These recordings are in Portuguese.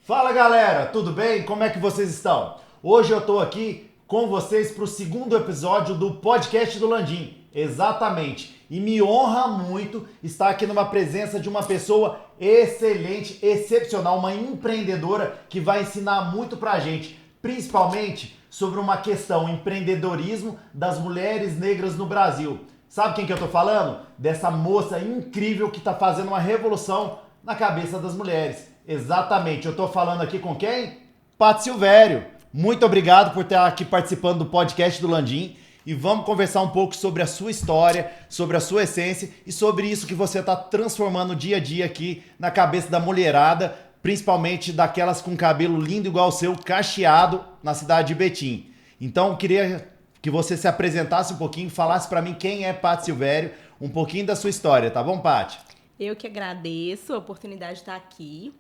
Fala galera, tudo bem? Como é que vocês estão? Hoje eu tô aqui com vocês para o segundo episódio do podcast do Landim. Exatamente. E me honra muito estar aqui numa presença de uma pessoa excelente, excepcional, uma empreendedora que vai ensinar muito pra gente, principalmente sobre uma questão, empreendedorismo das mulheres negras no Brasil. Sabe quem que eu tô falando? Dessa moça incrível que tá fazendo uma revolução na cabeça das mulheres. Exatamente, eu tô falando aqui com quem? Paty Silvério. Muito obrigado por estar aqui participando do podcast do Landim e vamos conversar um pouco sobre a sua história, sobre a sua essência e sobre isso que você está transformando dia a dia aqui na cabeça da mulherada, principalmente daquelas com cabelo lindo igual o seu, cacheado, na cidade de Betim. Então, eu queria que você se apresentasse um pouquinho, falasse para mim quem é Paty Silvério, um pouquinho da sua história, tá bom, Paty? Eu que agradeço a oportunidade de estar aqui.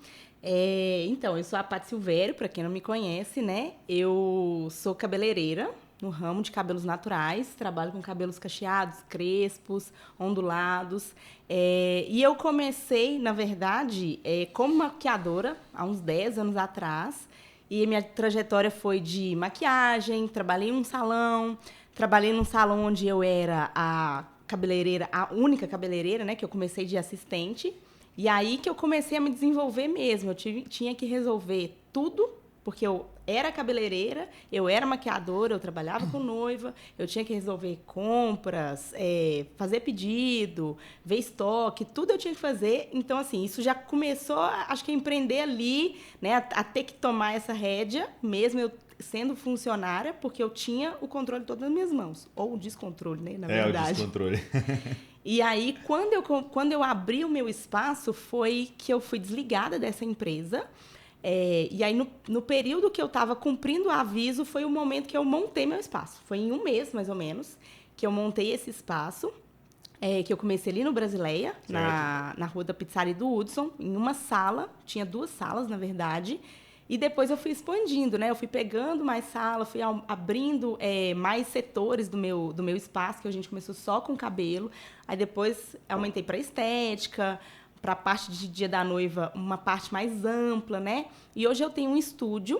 Então, eu sou a Paty Silvério, para quem não me conhece, né? Eu sou cabeleireira no ramo de cabelos naturais, trabalho com cabelos cacheados, crespos, ondulados. E eu comecei, na verdade, como maquiadora há uns 10 anos atrás. E minha trajetória foi de maquiagem, trabalhei num salão onde eu era a cabeleireira, a única cabeleireira, né, que eu comecei de assistente. E aí que eu comecei a me desenvolver mesmo. Eu tinha que resolver tudo, porque eu era cabeleireira, eu era maquiadora, eu trabalhava com noiva, eu tinha que resolver compras, fazer pedido, ver estoque, tudo eu tinha que fazer. Então, assim, isso já começou, acho que a empreender ali, né, a ter que tomar essa rédea, mesmo eu sendo funcionária, porque eu tinha o controle todo nas minhas mãos. Ou o descontrole, né, na verdade. O descontrole. E aí, quando eu abri o meu espaço, foi que eu fui desligada dessa empresa. E aí, no período que eu estava cumprindo o aviso, foi o momento que eu montei meu espaço. Foi em um mês, mais ou menos, que eu montei esse espaço, que eu comecei ali no Brasileia, na Rua da Pizzaria do Hudson, em uma sala. Tinha 2 salas, na verdade. E depois eu fui expandindo, né? Eu fui pegando mais sala, fui abrindo mais setores do meu espaço, que a gente começou só com cabelo. Aí depois aumentei para estética, para a parte de dia da noiva, uma parte mais ampla, né? E hoje eu tenho um estúdio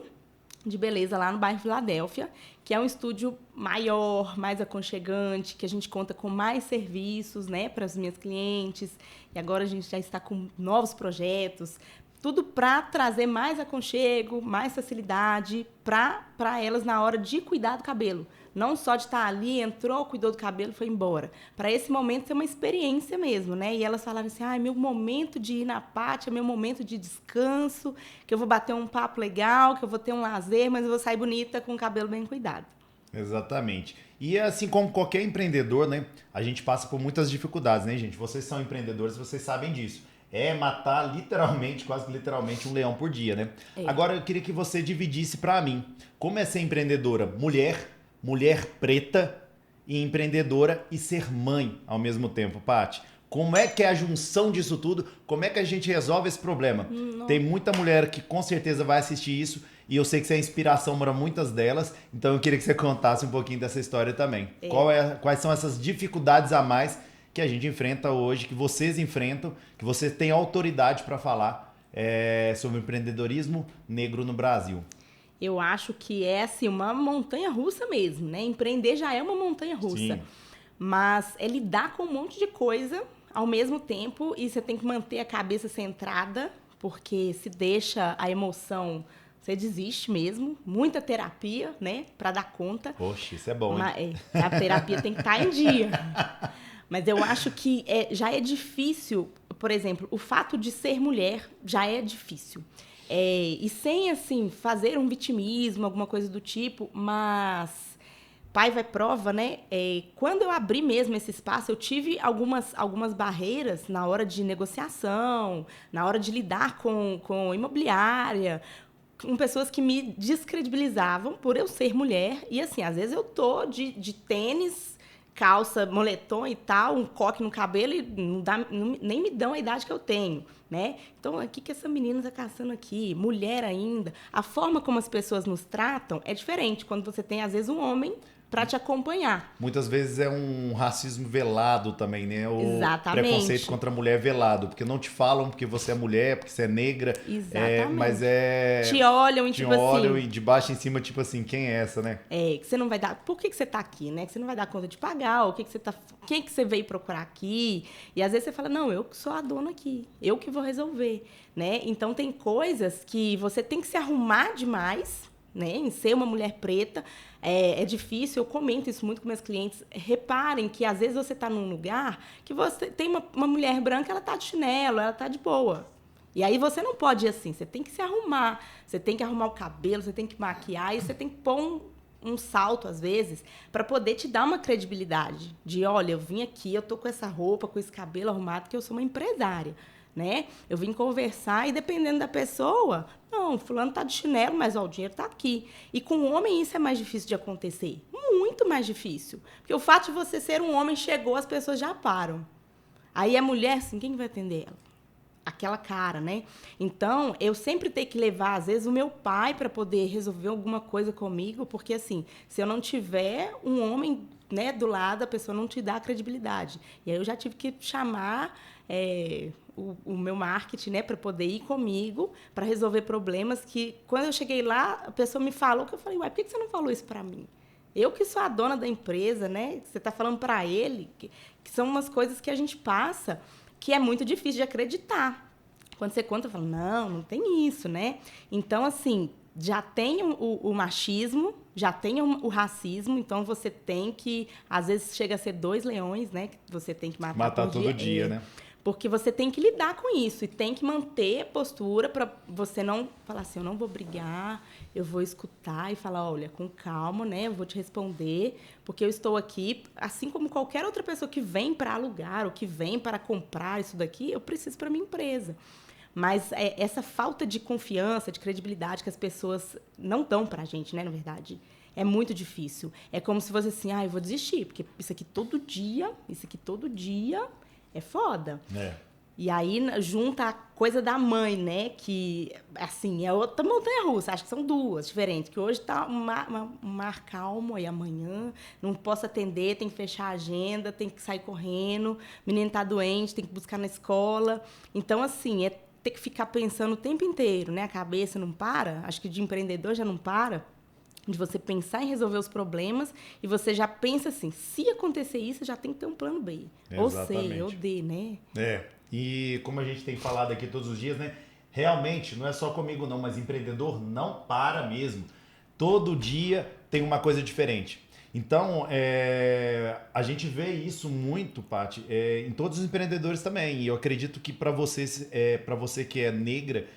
de beleza lá no bairro Filadélfia, que é um estúdio maior, mais aconchegante, que a gente conta com mais serviços, né, para as minhas clientes. E agora a gente já está com novos projetos, tudo para trazer mais aconchego, mais facilidade para elas na hora de cuidar do cabelo. Não só de estar ali, entrou, cuidou do cabelo e foi embora. Para esse momento ser uma experiência mesmo, né? E elas falaram assim, é meu momento de ir na Paty, é meu momento de descanso, que eu vou bater um papo legal, que eu vou ter um lazer, mas eu vou sair bonita com o cabelo bem cuidado. Exatamente. E assim como qualquer empreendedor, né? A gente passa por muitas dificuldades, né, gente? Vocês são empreendedores, vocês sabem disso. É matar literalmente, quase que literalmente, um leão por dia, né? Agora eu queria que você dividisse pra mim como é ser empreendedora mulher preta e empreendedora e ser mãe ao mesmo tempo, Paty. Como é que é a junção disso tudo? Como é que a gente resolve esse problema? Tem muita mulher que com certeza vai assistir isso e eu sei que você é inspiração para muitas delas, então eu queria que você contasse um pouquinho dessa história também. Quais são essas dificuldades a mais que a gente enfrenta hoje, que vocês enfrentam, que vocês têm autoridade para falar sobre empreendedorismo negro no Brasil? Eu acho que é assim, uma montanha-russa mesmo, né? Empreender já é uma montanha-russa. Sim. Mas é lidar com um monte de coisa ao mesmo tempo e você tem que manter a cabeça centrada, porque se deixa a emoção, você desiste mesmo. Muita terapia, né? Para dar conta. Poxa, isso é bom, hein? A terapia tem que estar em dia. Mas eu acho que já é difícil, por exemplo, o fato de ser mulher já é difícil. E sem, assim, fazer um vitimismo, alguma coisa do tipo, mas pai vai prova, né? Quando eu abri mesmo esse espaço, eu tive algumas barreiras na hora de negociação, na hora de lidar com imobiliária, com pessoas que me descredibilizavam por eu ser mulher. E, assim, às vezes eu tô de tênis, calça, moletom e tal, um coque no cabelo e nem me dão a idade que eu tenho, né? Então, o que essa menina está caçando aqui? Mulher ainda. A forma como as pessoas nos tratam é diferente quando você tem, às vezes, um homem para te acompanhar. Muitas vezes é um racismo velado também, né? O Exatamente. preconceito contra a mulher velado, porque não te falam porque você é mulher, porque você é negra. Exatamente. Mas te olham e te tipo olham assim... e de baixo em cima, tipo assim, quem é essa, né? Que você não vai dar... Por que você tá aqui, né? Que você não vai dar conta de pagar, ou quem que você veio procurar aqui? E às vezes você fala, não, eu que sou a dona aqui, eu que vou resolver, né? Então tem coisas que você tem que se arrumar demais, né? Em ser uma mulher preta, é difícil, eu comento isso muito com meus clientes. Reparem que às vezes você está num lugar que você tem uma mulher branca, ela tá de chinelo, ela tá de boa. E aí você não pode ir assim, você tem que se arrumar, você tem que arrumar o cabelo, você tem que maquiar e você tem que pôr um salto, às vezes, para poder te dar uma credibilidade. De, olha, eu vim aqui, eu tô com essa roupa, com esse cabelo arrumado, porque eu sou uma empresária, né? Eu vim conversar e dependendo da pessoa, não, fulano tá de chinelo, mas ó, o dinheiro tá aqui. E com o homem isso é mais difícil de acontecer. Muito mais difícil. Porque o fato de você ser um homem chegou, as pessoas já param. Aí a mulher, assim, quem vai atender ela? Aquela cara, né? Então, eu sempre tenho que levar, às vezes, o meu pai para poder resolver alguma coisa comigo, porque, assim, se eu não tiver um homem, né, do lado, a pessoa não te dá credibilidade. E aí eu já tive que chamar o meu marketing, né, para poder ir comigo, para resolver problemas que, quando eu cheguei lá, a pessoa me falou, que eu falei, ué, por que você não falou isso para mim? Eu que sou a dona da empresa, né? Você está falando para ele, que são umas coisas que a gente passa, que é muito difícil de acreditar. Quando você conta, eu falo, não tem isso, né? Então, assim, já tem o machismo, já tem o racismo, então você tem que, às vezes chega a ser 2 leões, né? Que você tem que matar por todo dia, né? Porque você tem que lidar com isso e tem que manter a postura para você não falar assim, eu não vou brigar, eu vou escutar e falar, olha, com calma, né? Eu vou te responder, porque eu estou aqui, assim como qualquer outra pessoa que vem para alugar ou que vem para comprar isso daqui, eu preciso para minha empresa. Mas essa falta de confiança, de credibilidade que as pessoas não dão para a gente, né, na verdade, é muito difícil. É como se fosse assim, eu vou desistir, porque isso aqui todo dia é foda. E aí junta a coisa da mãe, né? Que, assim, é outra montanha-russa. Acho que são 2 diferentes. Que hoje tá um mar calmo, aí amanhã não posso atender, tem que fechar a agenda, tem que sair correndo, o menino tá doente, tem que buscar na escola. Então, assim, ter que ficar pensando o tempo inteiro, né? A cabeça não para. Acho que de empreendedor já não para. De você pensar em resolver os problemas e você já pensa assim, se acontecer isso, já tem que ter um plano B. Exatamente. Ou C, ou D, né? E como a gente tem falado aqui todos os dias, né? Realmente, não é só comigo não, mas empreendedor não para mesmo. Todo dia tem uma coisa diferente. Então, a gente vê isso muito, Paty, em todos os empreendedores também. E eu acredito que para você que é negra,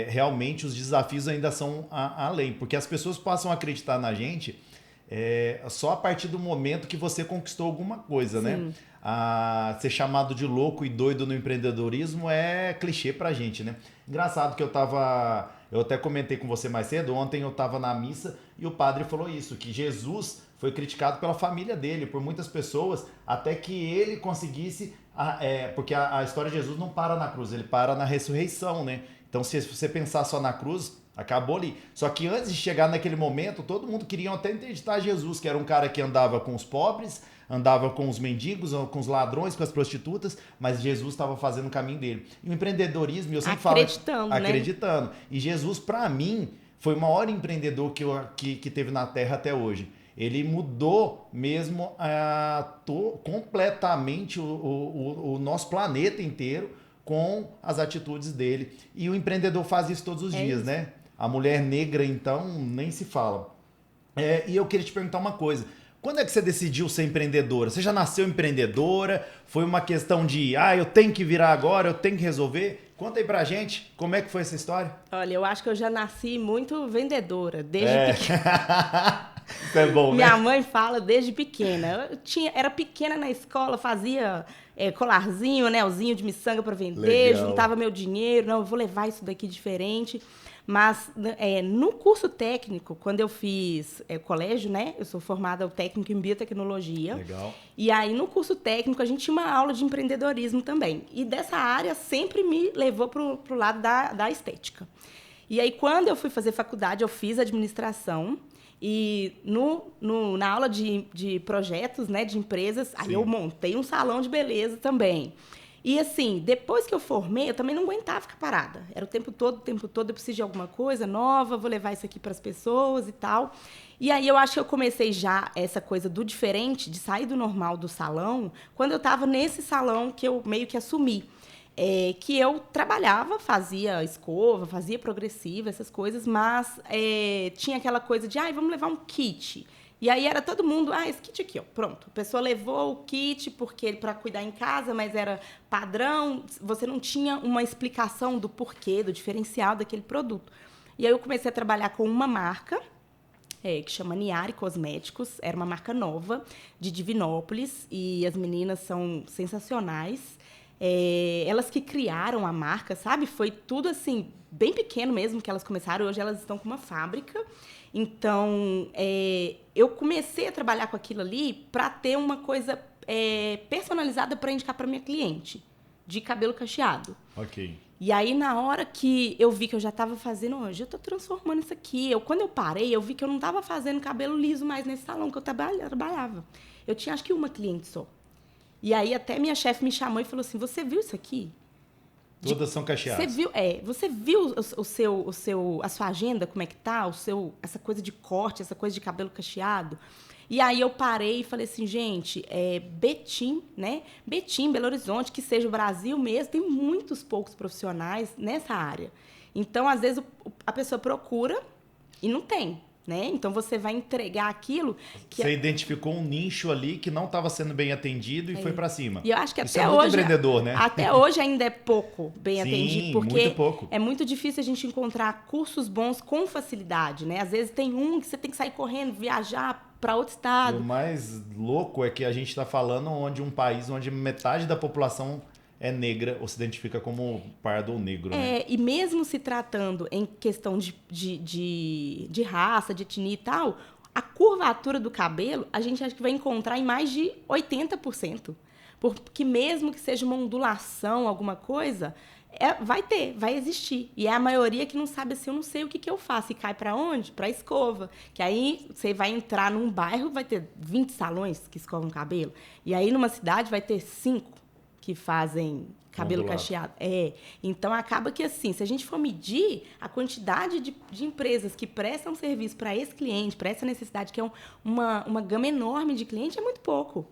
realmente os desafios ainda são além, porque as pessoas passam a acreditar na gente só a partir do momento que você conquistou alguma coisa, né? Ser chamado de louco e doido no empreendedorismo é clichê pra gente, né? Engraçado que eu até comentei com você mais cedo, ontem eu estava na missa e o padre falou isso, que Jesus foi criticado pela família dele, por muitas pessoas, até que ele conseguisse, porque a história de Jesus não para na cruz, ele para na ressurreição, né? Então, se você pensar só na cruz, acabou ali. Só que antes de chegar naquele momento, todo mundo queria até acreditar Jesus, que era um cara que andava com os pobres, andava com os mendigos, com os ladrões, com as prostitutas, mas Jesus estava fazendo o caminho dele. E o empreendedorismo, eu sempre falo... Acreditando. Né? E Jesus, para mim, foi o maior empreendedor que teve na Terra até hoje. Ele mudou mesmo completamente o nosso planeta inteiro com as atitudes dele. E o empreendedor faz isso todos os dias, né? A mulher negra, então, nem se fala. E eu queria te perguntar uma coisa. Quando é que você decidiu ser empreendedora? Você já nasceu empreendedora? Foi uma questão de, eu tenho que virar agora, eu tenho que resolver? Conta aí pra gente, como é que foi essa história? Olha, eu acho que eu já nasci muito vendedora, desde pequena. Isso é bom, né? Minha mãe fala desde pequena. Era pequena na escola, fazia colarzinho, anelzinho de miçanga para vender, juntava meu dinheiro. Não, eu vou levar isso daqui diferente. Mas no curso técnico, quando eu fiz colégio, né? Eu sou formada técnico em biotecnologia. Legal. E aí, no curso técnico, a gente tinha uma aula de empreendedorismo também. E dessa área sempre me levou pro lado da estética. E aí, quando eu fui fazer faculdade, eu fiz administração. E na aula de projetos, né, de empresas, aí eu montei um salão de beleza também. E assim, depois que eu formei, eu também não aguentava ficar parada. Era o tempo todo, eu preciso de alguma coisa nova, vou levar isso aqui para as pessoas e tal. E aí eu acho que eu comecei já essa coisa do diferente, de sair do normal do salão, quando eu estava nesse salão que eu meio que assumi. Que eu trabalhava, fazia escova, fazia progressiva, essas coisas, mas tinha aquela coisa de, vamos levar um kit. E aí era todo mundo, esse kit aqui, ó, pronto. A pessoa levou o kit porque para cuidar em casa, mas era padrão, você não tinha uma explicação do porquê, do diferencial daquele produto. E aí eu comecei a trabalhar com uma marca, que chama Niari Cosméticos, era uma marca nova, de Divinópolis, e as meninas são sensacionais. Elas que criaram a marca, sabe? Foi tudo assim, bem pequeno mesmo que elas começaram. Hoje elas estão com uma fábrica. Então, eu comecei a trabalhar com aquilo ali para ter uma coisa personalizada para indicar para minha cliente, de cabelo cacheado. Ok. E aí, na hora que eu vi que eu já estava fazendo, hoje eu estou transformando isso aqui. Quando eu parei, eu vi que eu não estava fazendo cabelo liso mais nesse salão que eu trabalhava. Eu tinha, acho que, uma cliente só. E aí até minha chefe me chamou e falou assim, você viu isso aqui? Todas são cacheadas. Você viu a sua agenda, como é que tá? Essa coisa de corte, essa coisa de cabelo cacheado? E aí eu parei e falei assim, gente, Betim, né? Betim, Belo Horizonte, que seja o Brasil mesmo, tem muitos poucos profissionais nessa área. Então, às vezes, a pessoa procura e não tem. Né? Então, você vai entregar aquilo que... Você identificou um nicho ali que não estava sendo bem atendido e foi para cima. E eu acho que Isso até muito hoje... empreendedor, né? Até hoje ainda é pouco bem atendido, porque muito pouco. É muito difícil a gente encontrar cursos bons com facilidade, né? Às vezes tem um que você tem que sair correndo, viajar para outro estado. E o mais louco é que a gente está falando onde um país onde metade da população é negra ou se identifica como pardo ou negro, né? E mesmo se tratando em questão de raça, de etnia e tal, a curvatura do cabelo, a gente acha que vai encontrar em mais de 80%. Porque mesmo que seja uma ondulação, alguma coisa, vai existir. E é a maioria que não sabe assim, eu não sei o que eu faço. E cai para onde? Para escova. Que aí você vai entrar num bairro, vai ter 20 salões que escovam cabelo. E aí numa cidade vai ter 5 que fazem cabelo cacheado. Então, acaba que, assim, se a gente for medir a quantidade de empresas que prestam serviço para esse cliente, para essa necessidade, que é uma gama enorme de cliente, é muito pouco.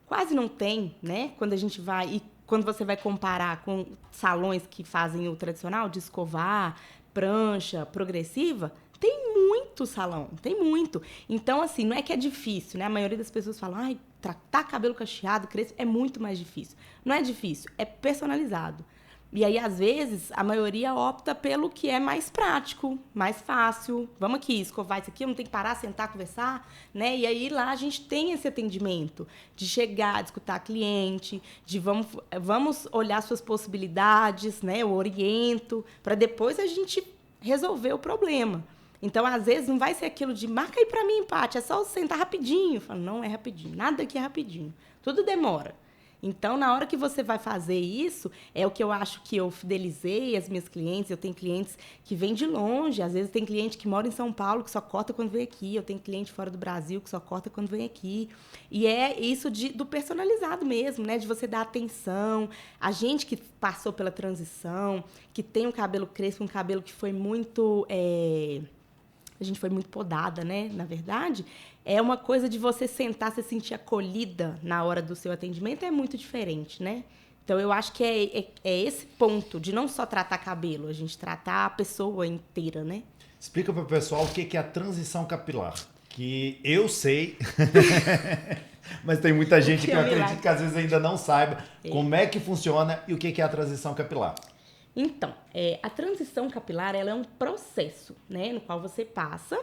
Quase não tem, né? Quando a gente vai... E quando você vai comparar com salões que fazem o tradicional, de escovar, prancha, progressiva... Tem muito salão, tem muito. Então, assim, não é que é difícil, né? A maioria das pessoas falam, tratar cabelo cacheado, crespo, é muito mais difícil. Não é difícil, é personalizado. E aí, às vezes, a maioria opta pelo que é mais prático, mais fácil. Vamos aqui, escovar isso aqui, eu não tenho que parar, sentar, conversar, né? E aí, lá, a gente tem esse atendimento de chegar, de escutar a cliente, de vamos olhar suas possibilidades, né? Eu oriento, para depois a gente resolver o problema. Então, às vezes, não vai ser aquilo de marca aí pra mim, Paty, é só sentar rapidinho. Eu falo, não é rapidinho, nada aqui é rapidinho. Tudo demora. Então, na hora que você vai fazer isso, é o que eu acho que eu fidelizei as minhas clientes. Eu tenho clientes que vêm de longe. Às vezes, tem cliente que mora em São Paulo, que só corta quando vem aqui. Eu tenho cliente fora do Brasil, que só corta quando vem aqui. E é isso do personalizado mesmo, né? De você dar atenção. A gente que passou pela transição, que tem um cabelo crespo, um cabelo que foi muito... A gente foi muito podada, né? Na verdade, é uma coisa de você sentar, se sentir acolhida na hora do seu atendimento, é muito diferente, né? Então, eu acho que é esse ponto de não só tratar cabelo, a gente tratar a pessoa inteira, né? Explica para o pessoal o que é a transição capilar. Que eu sei, mas tem muita gente que eu acredito que às vezes ainda não saiba como é que funciona e o que é a transição capilar. Então, a transição capilar ela é um processo, né, no qual você passa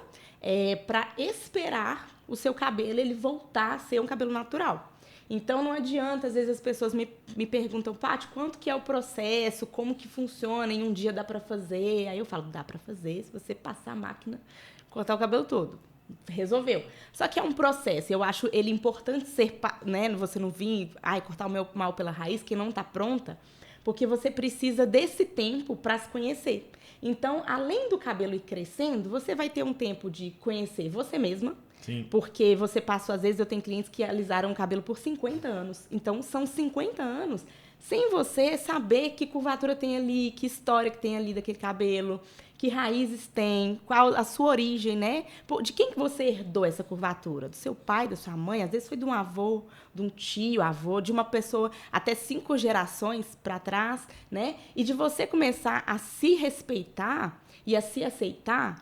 para esperar o seu cabelo ele voltar a ser um cabelo natural. Então, não adianta, às vezes as pessoas me perguntam, Paty, quanto que é o processo, como que funciona, em um dia dá para fazer? Aí eu falo, dá para fazer se você passar a máquina, cortar o cabelo todo. Resolveu. Só que é um processo, eu acho ele importante ser, né, você não vir cortar o meu mal pela raiz, que não está pronta, Porque você precisa desse tempo para se conhecer. Então, além do cabelo ir crescendo, você vai ter um tempo de conhecer você mesma. Sim. Porque você passou, às vezes, eu tenho clientes que alisaram o cabelo por 50 anos. Então, são 50 anos sem você saber que curvatura tem ali, que história que tem ali daquele cabelo, que raízes tem, qual a sua origem, né? De quem que você herdou essa curvatura? Do seu pai, da sua mãe? Às vezes foi de um avô, de um tio, avô, de uma pessoa até 5 gerações para trás, né? E de você começar a se respeitar e a se aceitar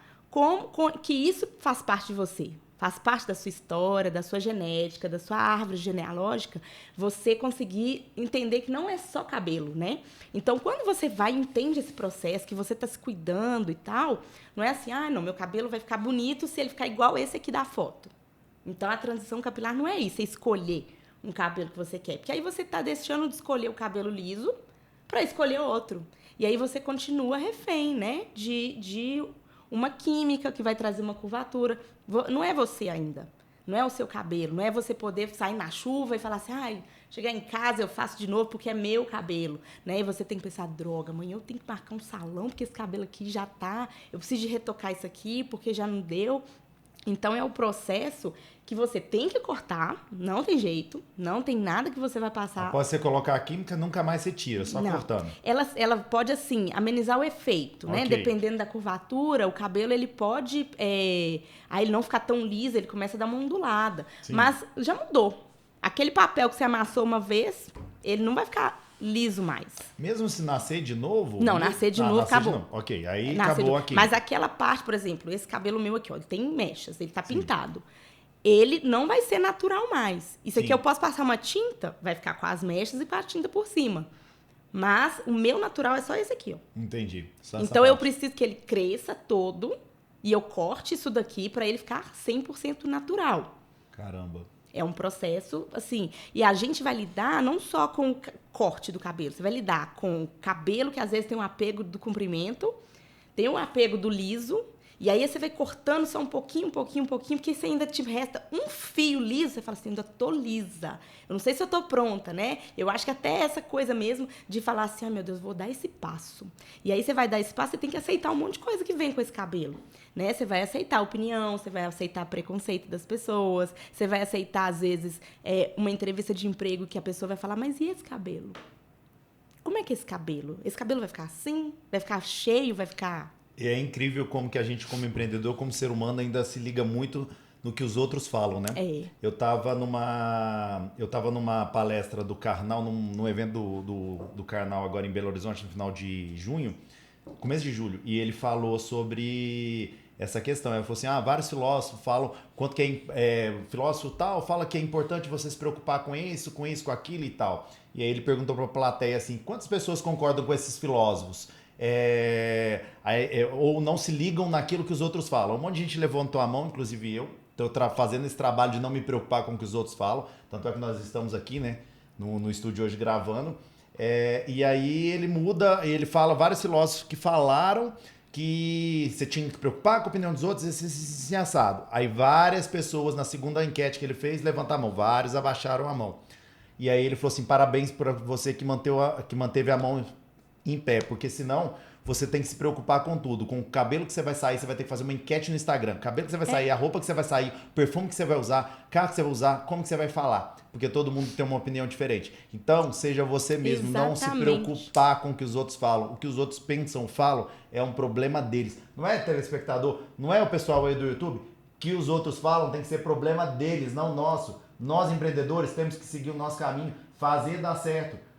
que isso faz parte de você. Faz parte da sua história, da sua genética, da sua árvore genealógica, você conseguir entender que não é só cabelo, né? Então, quando você vai e entende esse processo, que você está se cuidando e tal, não é assim, não, meu cabelo vai ficar bonito se ele ficar igual esse aqui da foto. Então, a transição capilar não é isso, é escolher um cabelo que você quer. Porque aí você está deixando de escolher o cabelo liso para escolher outro. E aí você continua refém, né? De uma química que vai trazer uma curvatura. Não é você ainda. Não é o seu cabelo. Não é você poder sair na chuva e falar assim, chegar em casa eu faço de novo porque é meu cabelo. Né? E você tem que pensar, droga, amanhã eu tenho que marcar um salão porque esse cabelo aqui já tá. Eu preciso de retocar isso aqui porque já não deu. Então, é o processo que você tem que cortar, não tem jeito, não tem nada que você vai passar. Após você colocar a química, nunca mais você tira, só não. Cortando. Ela pode, assim, amenizar o efeito, né? Okay. Dependendo da curvatura, o cabelo, ele pode... aí ele não ficar tão liso, ele começa a dar uma ondulada. Sim. Mas já mudou. Aquele papel que você amassou uma vez, ele não vai ficar liso mais. Mesmo se nascer de novo? Não, nascer de novo, acabou. De novo. Ok, aí acabou aqui. Mas aquela parte, por exemplo, esse cabelo meu aqui, ó, ele tem mechas, ele tá pintado. Ele não vai ser natural mais. Isso aqui eu posso passar uma tinta, vai ficar com as mechas e com a tinta por cima. Mas o meu natural é só esse aqui, ó. Entendi. Então eu preciso que ele cresça todo e eu corte isso daqui pra ele ficar 100% natural. Caramba. É um processo, assim, e a gente vai lidar não só com o corte do cabelo, você vai lidar com o cabelo, que às vezes tem um apego do comprimento, tem um apego do liso, e aí você vai cortando só um pouquinho, porque se ainda te resta um fio liso, você fala assim, ainda tô lisa. Eu não sei se eu tô pronta, né? Eu acho que até essa coisa mesmo de falar assim, meu Deus, vou dar esse passo. E aí você vai dar esse passo, você tem que aceitar um monte de coisa que vem com esse cabelo. Né? Você vai aceitar a opinião, você vai aceitar preconceito das pessoas, você vai aceitar, às vezes, uma entrevista de emprego que a pessoa vai falar, mas e esse cabelo? Como é que é esse cabelo? Esse cabelo vai ficar assim? Vai ficar cheio? Vai ficar... E é incrível como que a gente, como empreendedor, como ser humano, ainda se liga muito no que os outros falam, né? Eu tava numa palestra do Karnal, num evento do Karnal agora em Belo Horizonte, no final de junho, começo de julho, e ele falou sobre essa questão. Ele falou assim, vários filósofos falam quanto que filósofo tal fala que é importante você se preocupar com isso, com aquilo e tal. E aí ele perguntou para a plateia assim, quantas pessoas concordam com esses filósofos? Ou não se ligam naquilo que os outros falam. Um monte de gente levantou a mão, inclusive eu. Estou fazendo esse trabalho de não me preocupar com o que os outros falam. Tanto é que nós estamos aqui, né, no estúdio hoje gravando. E aí ele fala vários filósofos que falaram que você tinha que preocupar com a opinião dos outros, esse assado. Aí várias pessoas, na segunda enquete que ele fez, levantaram a mão. Vários abaixaram a mão. E aí ele falou assim, parabéns para você que manteve a mão em pé, porque senão você tem que se preocupar com tudo. Com o cabelo que você vai sair, você vai ter que fazer uma enquete no Instagram. O cabelo que você vai sair, a roupa que você vai sair, o perfume que você vai usar, o carro que você vai usar, como que você vai falar. Porque todo mundo tem uma opinião diferente. Então, seja você mesmo. Exatamente. Não se preocupar com o que os outros falam. O que os outros pensam, falam, é um problema deles. Não é telespectador, não é o pessoal aí do YouTube. Que os outros falam tem que ser problema deles, não nosso. Nós, empreendedores, temos que seguir o nosso caminho, fazer dar certo.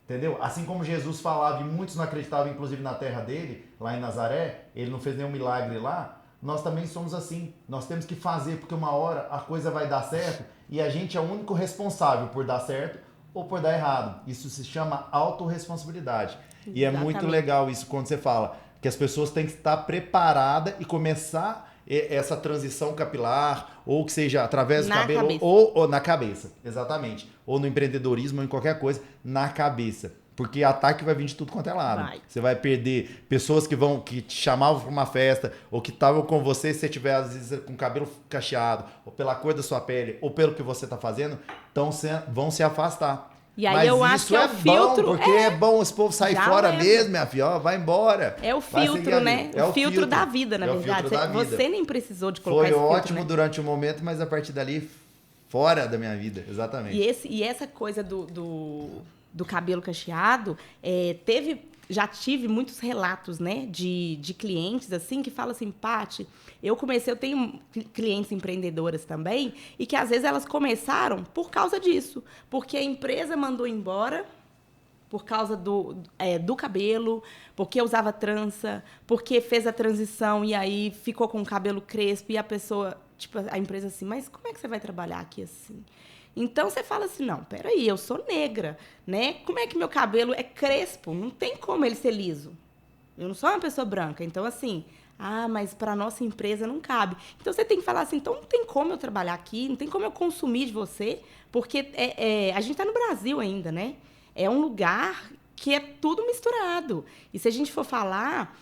Entendeu? Assim como Jesus falava e muitos não acreditavam, inclusive na terra dele, lá em Nazaré, ele não fez nenhum milagre lá, nós também somos assim. Nós temos que fazer, porque uma hora a coisa vai dar certo e a gente é o único responsável por dar certo ou por dar errado. Isso se chama autorresponsabilidade. Exatamente. E é muito legal isso quando você fala que as pessoas têm que estar preparadas e começar essa transição capilar, ou que seja através do cabelo, ou na cabeça, exatamente. Ou no empreendedorismo, ou em qualquer coisa, na cabeça. Porque ataque vai vir de tudo quanto é lado. Você vai perder pessoas que te chamavam para uma festa, ou que estavam com você, se você tiver, às vezes, com o cabelo cacheado, ou pela cor da sua pele, ou pelo que você está fazendo, vão se afastar. E aí Mas eu acho isso que é o filtro. Bom, porque é bom esse povo sair Já fora leva. mesmo, minha filha. Ó, vai embora. É o Vai seguir filtro, ali. né? É o filtro da vida, na É o verdade. filtro da vida. Você nem precisou de colocar Foi esse filtro, ótimo né? durante o momento, mas a partir dali, fora da minha vida. Exatamente. E essa coisa do cabelo cacheado, já tive muitos relatos, né, de clientes, assim, que falam assim, Paty, eu tenho clientes empreendedoras também, e que às vezes elas começaram por causa disso, porque a empresa mandou embora por causa do cabelo, porque usava trança, porque fez a transição e aí ficou com o cabelo crespo, e a pessoa, tipo, a empresa assim, mas como é que você vai trabalhar aqui assim? Então, você fala assim, não, peraí, eu sou negra, né? Como é que meu cabelo é crespo? Não tem como ele ser liso. Eu não sou uma pessoa branca. Então, assim, mas para nossa empresa não cabe. Então, você tem que falar assim, então não tem como eu trabalhar aqui, não tem como eu consumir de você, porque a gente está no Brasil ainda, né? É um lugar que é tudo misturado. E se a gente for falar,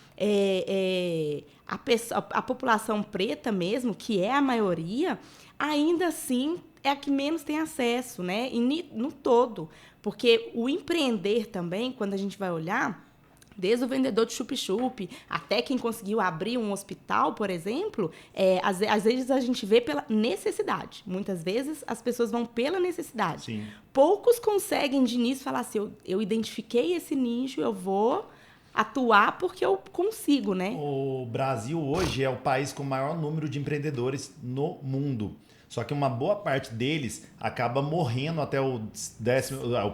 a população preta mesmo, que é a maioria, ainda assim é a que menos tem acesso, né? E no todo. Porque o empreender também, quando a gente vai olhar, desde o vendedor de chup-chup até quem conseguiu abrir um hospital, por exemplo, às vezes a gente vê pela necessidade. Muitas vezes as pessoas vão pela necessidade. Sim. Poucos conseguem de início falar assim, eu identifiquei esse nicho, eu vou atuar porque eu consigo, né? O Brasil hoje é o país com o maior número de empreendedores no mundo. Só que uma boa parte deles acaba morrendo até o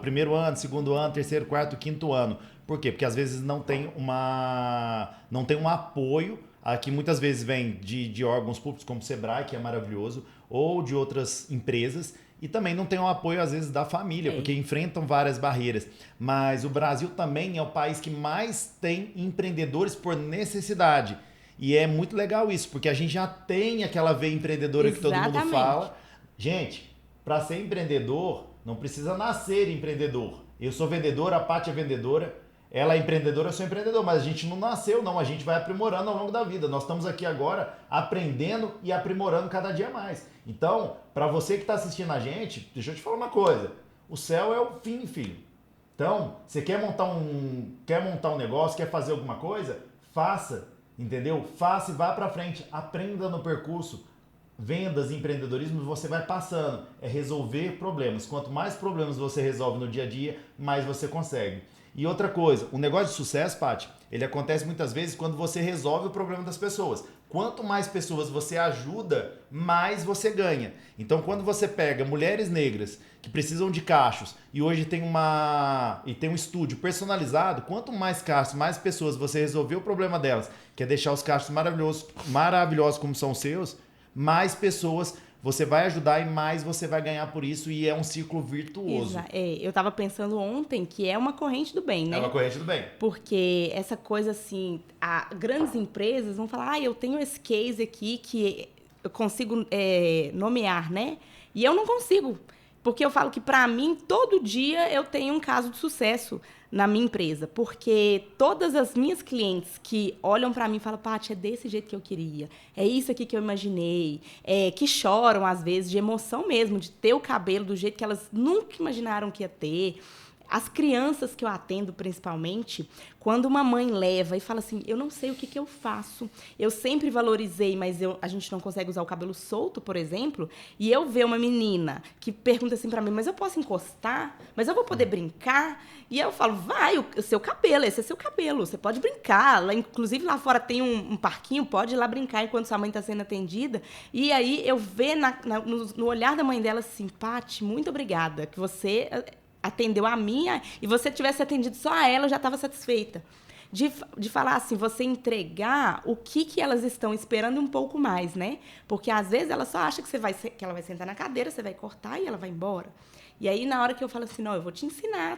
primeiro ano, segundo ano, terceiro, quarto, quinto ano. Por quê? Porque às vezes não tem um apoio, que muitas vezes vem de órgãos públicos como o Sebrae, que é maravilhoso, ou de outras empresas, e também não tem um apoio às vezes da família, porque enfrentam várias barreiras. Mas o Brasil também é o país que mais tem empreendedores por necessidade. E é muito legal isso, porque a gente já tem aquela veia empreendedora que todo mundo fala. Gente, para ser empreendedor, não precisa nascer empreendedor. Eu sou vendedora, a Paty é vendedora, ela é empreendedora, eu sou empreendedor, mas a gente não nasceu, não. A gente vai aprimorando ao longo da vida. Nós estamos aqui agora aprendendo e aprimorando cada dia mais. Então, para você que está assistindo a gente, deixa eu te falar uma coisa. O céu é o fim, filho. Então, você quer montar um negócio, quer fazer alguma coisa? Faça. Entendeu? Faça e vá para frente. Aprenda no percurso. Vendas e empreendedorismo você vai passando. É resolver problemas. Quanto mais problemas você resolve no dia a dia, mais você consegue. E outra coisa, o negócio de sucesso, Paty, ele acontece muitas vezes quando você resolve o problema das pessoas. Quanto mais pessoas você ajuda, mais você ganha. Então, quando você pega mulheres negras que precisam de cachos e hoje tem um estúdio personalizado, quanto mais cachos, mais pessoas você resolver o problema delas, que é deixar os cachos maravilhosos como são os seus, mais pessoas você vai ajudar e mais você vai ganhar por isso, e é um ciclo virtuoso. Eu estava pensando ontem que é uma corrente do bem, né? É uma corrente do bem. Porque essa coisa assim, grandes empresas vão falar, eu tenho esse case aqui que eu consigo nomear, né? E eu não consigo. Porque eu falo que, para mim, todo dia eu tenho um caso de sucesso na minha empresa. Porque todas as minhas clientes que olham para mim e falam, Paty, é desse jeito que eu queria. É isso aqui que eu imaginei. Que choram, às vezes, de emoção mesmo, de ter o cabelo do jeito que elas nunca imaginaram que ia ter. As crianças que eu atendo, principalmente, quando uma mãe leva e fala assim, eu não sei o que eu faço, eu sempre valorizei, mas a gente não consegue usar o cabelo solto, por exemplo, e eu ver uma menina que pergunta assim pra mim, mas eu posso encostar? Mas eu vou poder brincar? E eu falo, vai, o seu cabelo, esse é seu cabelo, você pode brincar. Inclusive, lá fora tem um parquinho, pode ir lá brincar enquanto sua mãe está sendo atendida. E aí, eu ver no olhar da mãe dela assim, Paty, muito obrigada, que você atendeu a minha, e você tivesse atendido só a ela, eu já estava satisfeita. De falar assim, você entregar o que elas estão esperando um pouco mais, né? Porque às vezes ela só acha que ela vai sentar na cadeira, você vai cortar e ela vai embora. E aí, na hora que eu falo assim, não, eu vou te ensinar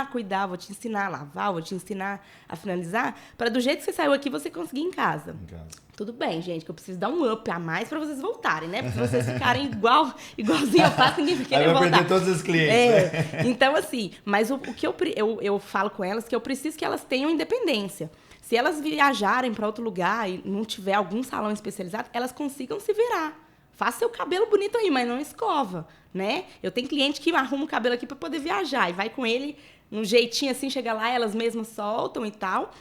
a cuidar, vou te ensinar a lavar, vou te ensinar a finalizar, para do jeito que você saiu aqui, você conseguir ir em casa. Tudo bem, gente, que eu preciso dar um up a mais para vocês voltarem, né? Porque se vocês ficarem igualzinho eu faço, ninguém vai querer voltar. Vai perder todos os clientes, né? Então, assim, mas o que eu falo com elas, que eu preciso que elas tenham independência. Se elas viajarem para outro lugar e não tiver algum salão especializado, elas consigam se virar. faça seu cabelo bonito aí, mas não escova, né? Eu tenho cliente que arruma o cabelo aqui para poder viajar e vai com ele um jeitinho assim, chega lá, elas mesmas soltam e tal,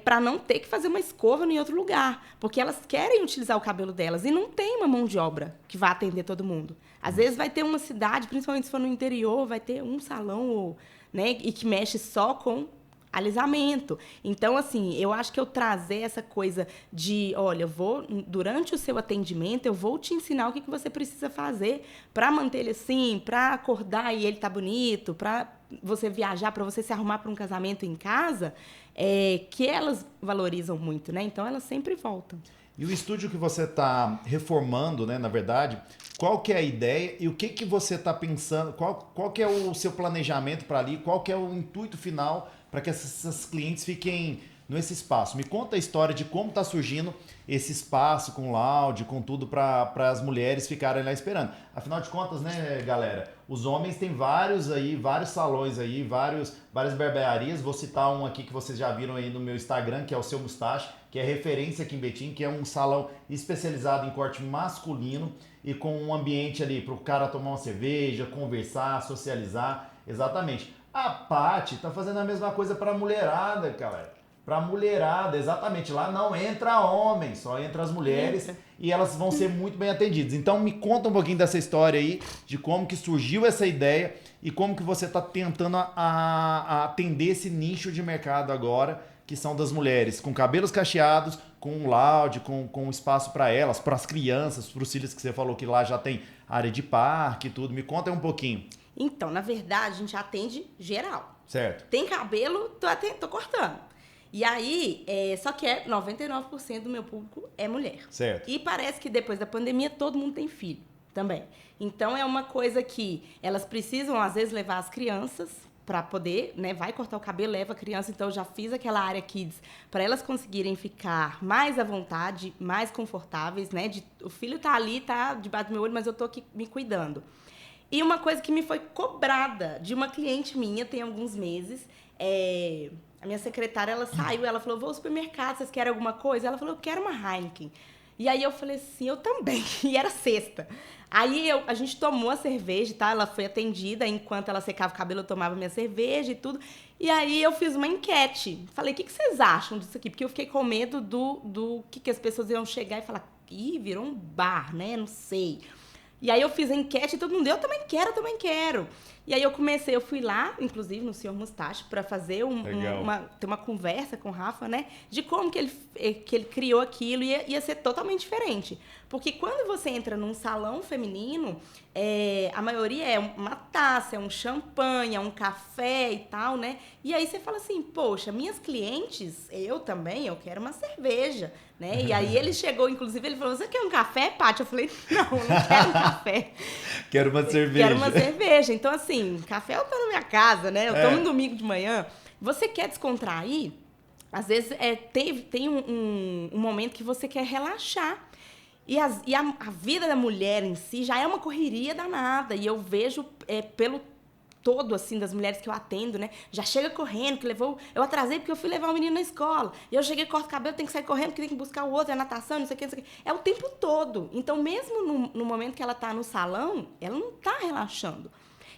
para não ter que fazer uma escova em outro lugar, porque elas querem utilizar o cabelo delas e não tem uma mão de obra que vá atender todo mundo. Às vezes vai ter uma cidade, principalmente se for no interior, vai ter um salão, né, e que mexe só com alisamento. Então, assim, eu acho que eu trazer essa coisa de, olha, durante o seu atendimento, eu vou te ensinar o que você precisa fazer para manter ele assim, para acordar e ele tá bonito, para você viajar, para você se arrumar para um casamento em casa, que elas valorizam muito, né? Então, elas sempre voltam. E o estúdio que você está reformando, né, na verdade, qual que é a ideia e o que você está pensando, qual que é o seu planejamento para ali, qual que é o intuito final para que essas clientes fiquem nesse espaço? Me conta a história de como está surgindo esse espaço com lounge, com tudo para as mulheres ficarem lá esperando. Afinal de contas, né, galera, os homens têm vários salões aí, várias barbearias. Vou citar um aqui que vocês já viram aí no meu Instagram, que é o Seu Mustache, que é referência aqui em Betim, que é um salão especializado em corte masculino e com um ambiente ali para o cara tomar uma cerveja, conversar, socializar. Exatamente. A Paty tá fazendo a mesma coisa para a mulherada, cara. Para a mulherada, exatamente. Lá não entra homem, só entra as mulheres e elas vão ser muito bem atendidas. Então me conta um pouquinho dessa história aí, de como que surgiu essa ideia e como que você está tentando a atender esse nicho de mercado agora, que são das mulheres, com cabelos cacheados, com um lounge, com espaço para elas, para as crianças, para os filhos que você falou que lá já tem área de parque e tudo. Me conta aí um pouquinho. Então, na verdade, a gente atende geral. Certo. Tem cabelo, tô cortando. E aí, só que 99% do meu público é mulher. Certo. E parece que depois da pandemia todo mundo tem filho também. Então, é uma coisa que elas precisam, às vezes, levar as crianças para poder, né? Vai cortar o cabelo, leva a criança. Então, eu já fiz aquela área kids para elas conseguirem ficar mais à vontade, mais confortáveis, né? O filho tá ali, tá debaixo do meu olho, mas eu tô aqui me cuidando. E uma coisa que me foi cobrada de uma cliente minha, tem alguns meses, a minha secretária, ela saiu, ela falou, vou ao supermercado, vocês querem alguma coisa? Ela falou, eu quero uma Heineken. E aí eu falei assim, eu também. E era sexta. Aí a gente tomou a cerveja, tá? Ela foi atendida, enquanto ela secava o cabelo, eu tomava minha cerveja e tudo. E aí eu fiz uma enquete. Falei, o que vocês acham disso aqui? Porque eu fiquei com medo do que as pessoas iam chegar e falar, ih, virou um bar, né? Não sei. E aí eu fiz a enquete e todo mundo, eu também quero. E aí eu fui lá, inclusive, no Senhor Mustache, para fazer ter uma conversa com o Rafa, né? De como que ele criou aquilo, ia ser totalmente diferente. Porque quando você entra num salão feminino, a maioria é uma taça, é um champanhe, é um café e tal, né? E aí você fala assim, poxa, minhas clientes, eu também, eu quero uma cerveja, né? E aí ele chegou, inclusive, ele falou, você quer um café, Paty? Eu falei, não quero um café. Quero uma cerveja. Quero uma cerveja. Então, assim, café eu tô na minha casa, né? Eu tomo no domingo de manhã. Você quer descontrair? Às vezes tem um momento que você quer relaxar. E a vida da mulher em si já é uma correria danada. E eu vejo pelo todo, assim, das mulheres que eu atendo, né? Já chega correndo, eu atrasei porque eu fui levar o menino na escola. E eu cheguei, corto o cabelo, tenho que sair correndo porque tem que buscar o outro, é natação, não sei o que, não sei o que. É o tempo todo. Então, mesmo no momento que ela tá no salão, ela não tá relaxando.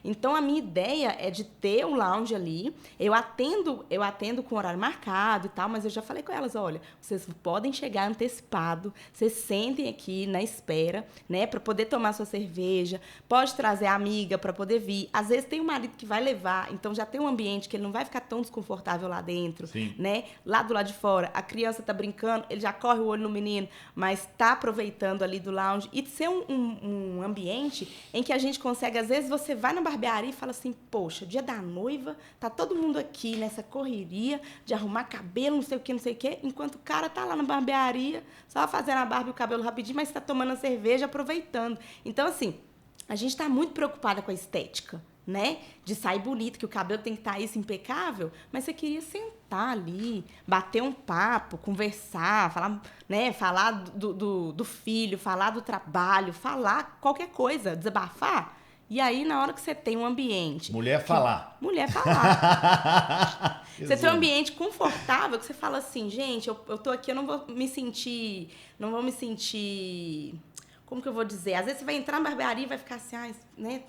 Então, a minha ideia é de ter um lounge ali. Eu atendo com horário marcado e tal, mas eu já falei com elas, olha, vocês podem chegar antecipado, vocês sentem aqui na espera, né, para poder tomar sua cerveja, pode trazer a amiga para poder vir. Às vezes tem um marido que vai levar, então já tem um ambiente que ele não vai ficar tão desconfortável lá dentro, Sim. né? Lá do lado de fora, a criança tá brincando, ele já corre o olho no menino, mas tá aproveitando ali do lounge. E ser um ambiente em que a gente consegue, às vezes você vai na barbearia e fala assim, poxa, dia da noiva, tá todo mundo aqui nessa correria de arrumar cabelo, não sei o que, enquanto o cara tá lá na barbearia, só fazendo a barba e o cabelo rapidinho, mas tá tomando a cerveja, aproveitando. Então, assim, a gente tá muito preocupada com a estética, né? De sair bonito, que o cabelo tem que estar isso impecável, mas você queria sentar ali, bater um papo, conversar, falar, né? Falar do filho, falar do trabalho, falar qualquer coisa, desabafar. E aí, na hora que você tem um ambiente... Mulher falar. Você tem um ambiente confortável, que você fala assim, gente, eu tô aqui, eu não vou me sentir como que eu vou dizer? Às vezes você vai entrar na barbearia e vai ficar assim, né?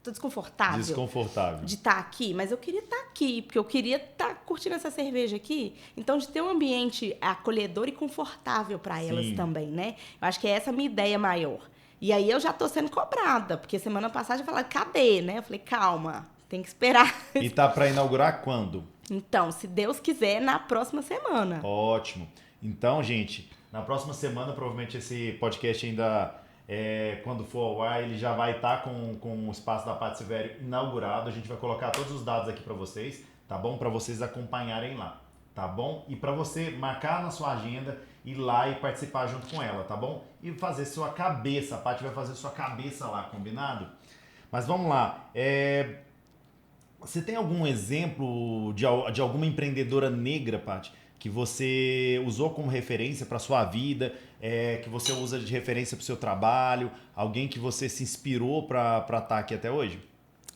Tô desconfortável. Desconfortável. De estar aqui, mas eu queria estar aqui, porque eu queria estar curtindo essa cerveja aqui. Então, de ter um ambiente acolhedor e confortável para elas também, né? Eu acho que é essa a minha ideia maior. E aí eu já tô sendo cobrada, porque semana passada eu falei, cadê, né? Eu falei, calma, tem que esperar. E tá para inaugurar quando? Então, se Deus quiser, na próxima semana. Ótimo. Então, gente, na próxima semana, provavelmente esse podcast ainda, quando for ao ar, ele já vai estar com o espaço da Pátio Silvério inaugurado. A gente vai colocar todos os dados aqui para vocês, tá bom? Para vocês acompanharem lá, tá bom? E para você marcar na sua agenda, ir lá e participar junto com ela, tá bom? E fazer sua cabeça, a Pátio vai fazer sua cabeça lá, combinado? Mas vamos lá. Você tem algum exemplo de alguma empreendedora negra, Paty, que você usou como referência para sua vida, que você usa de referência para o seu trabalho, alguém que você se inspirou para estar aqui até hoje?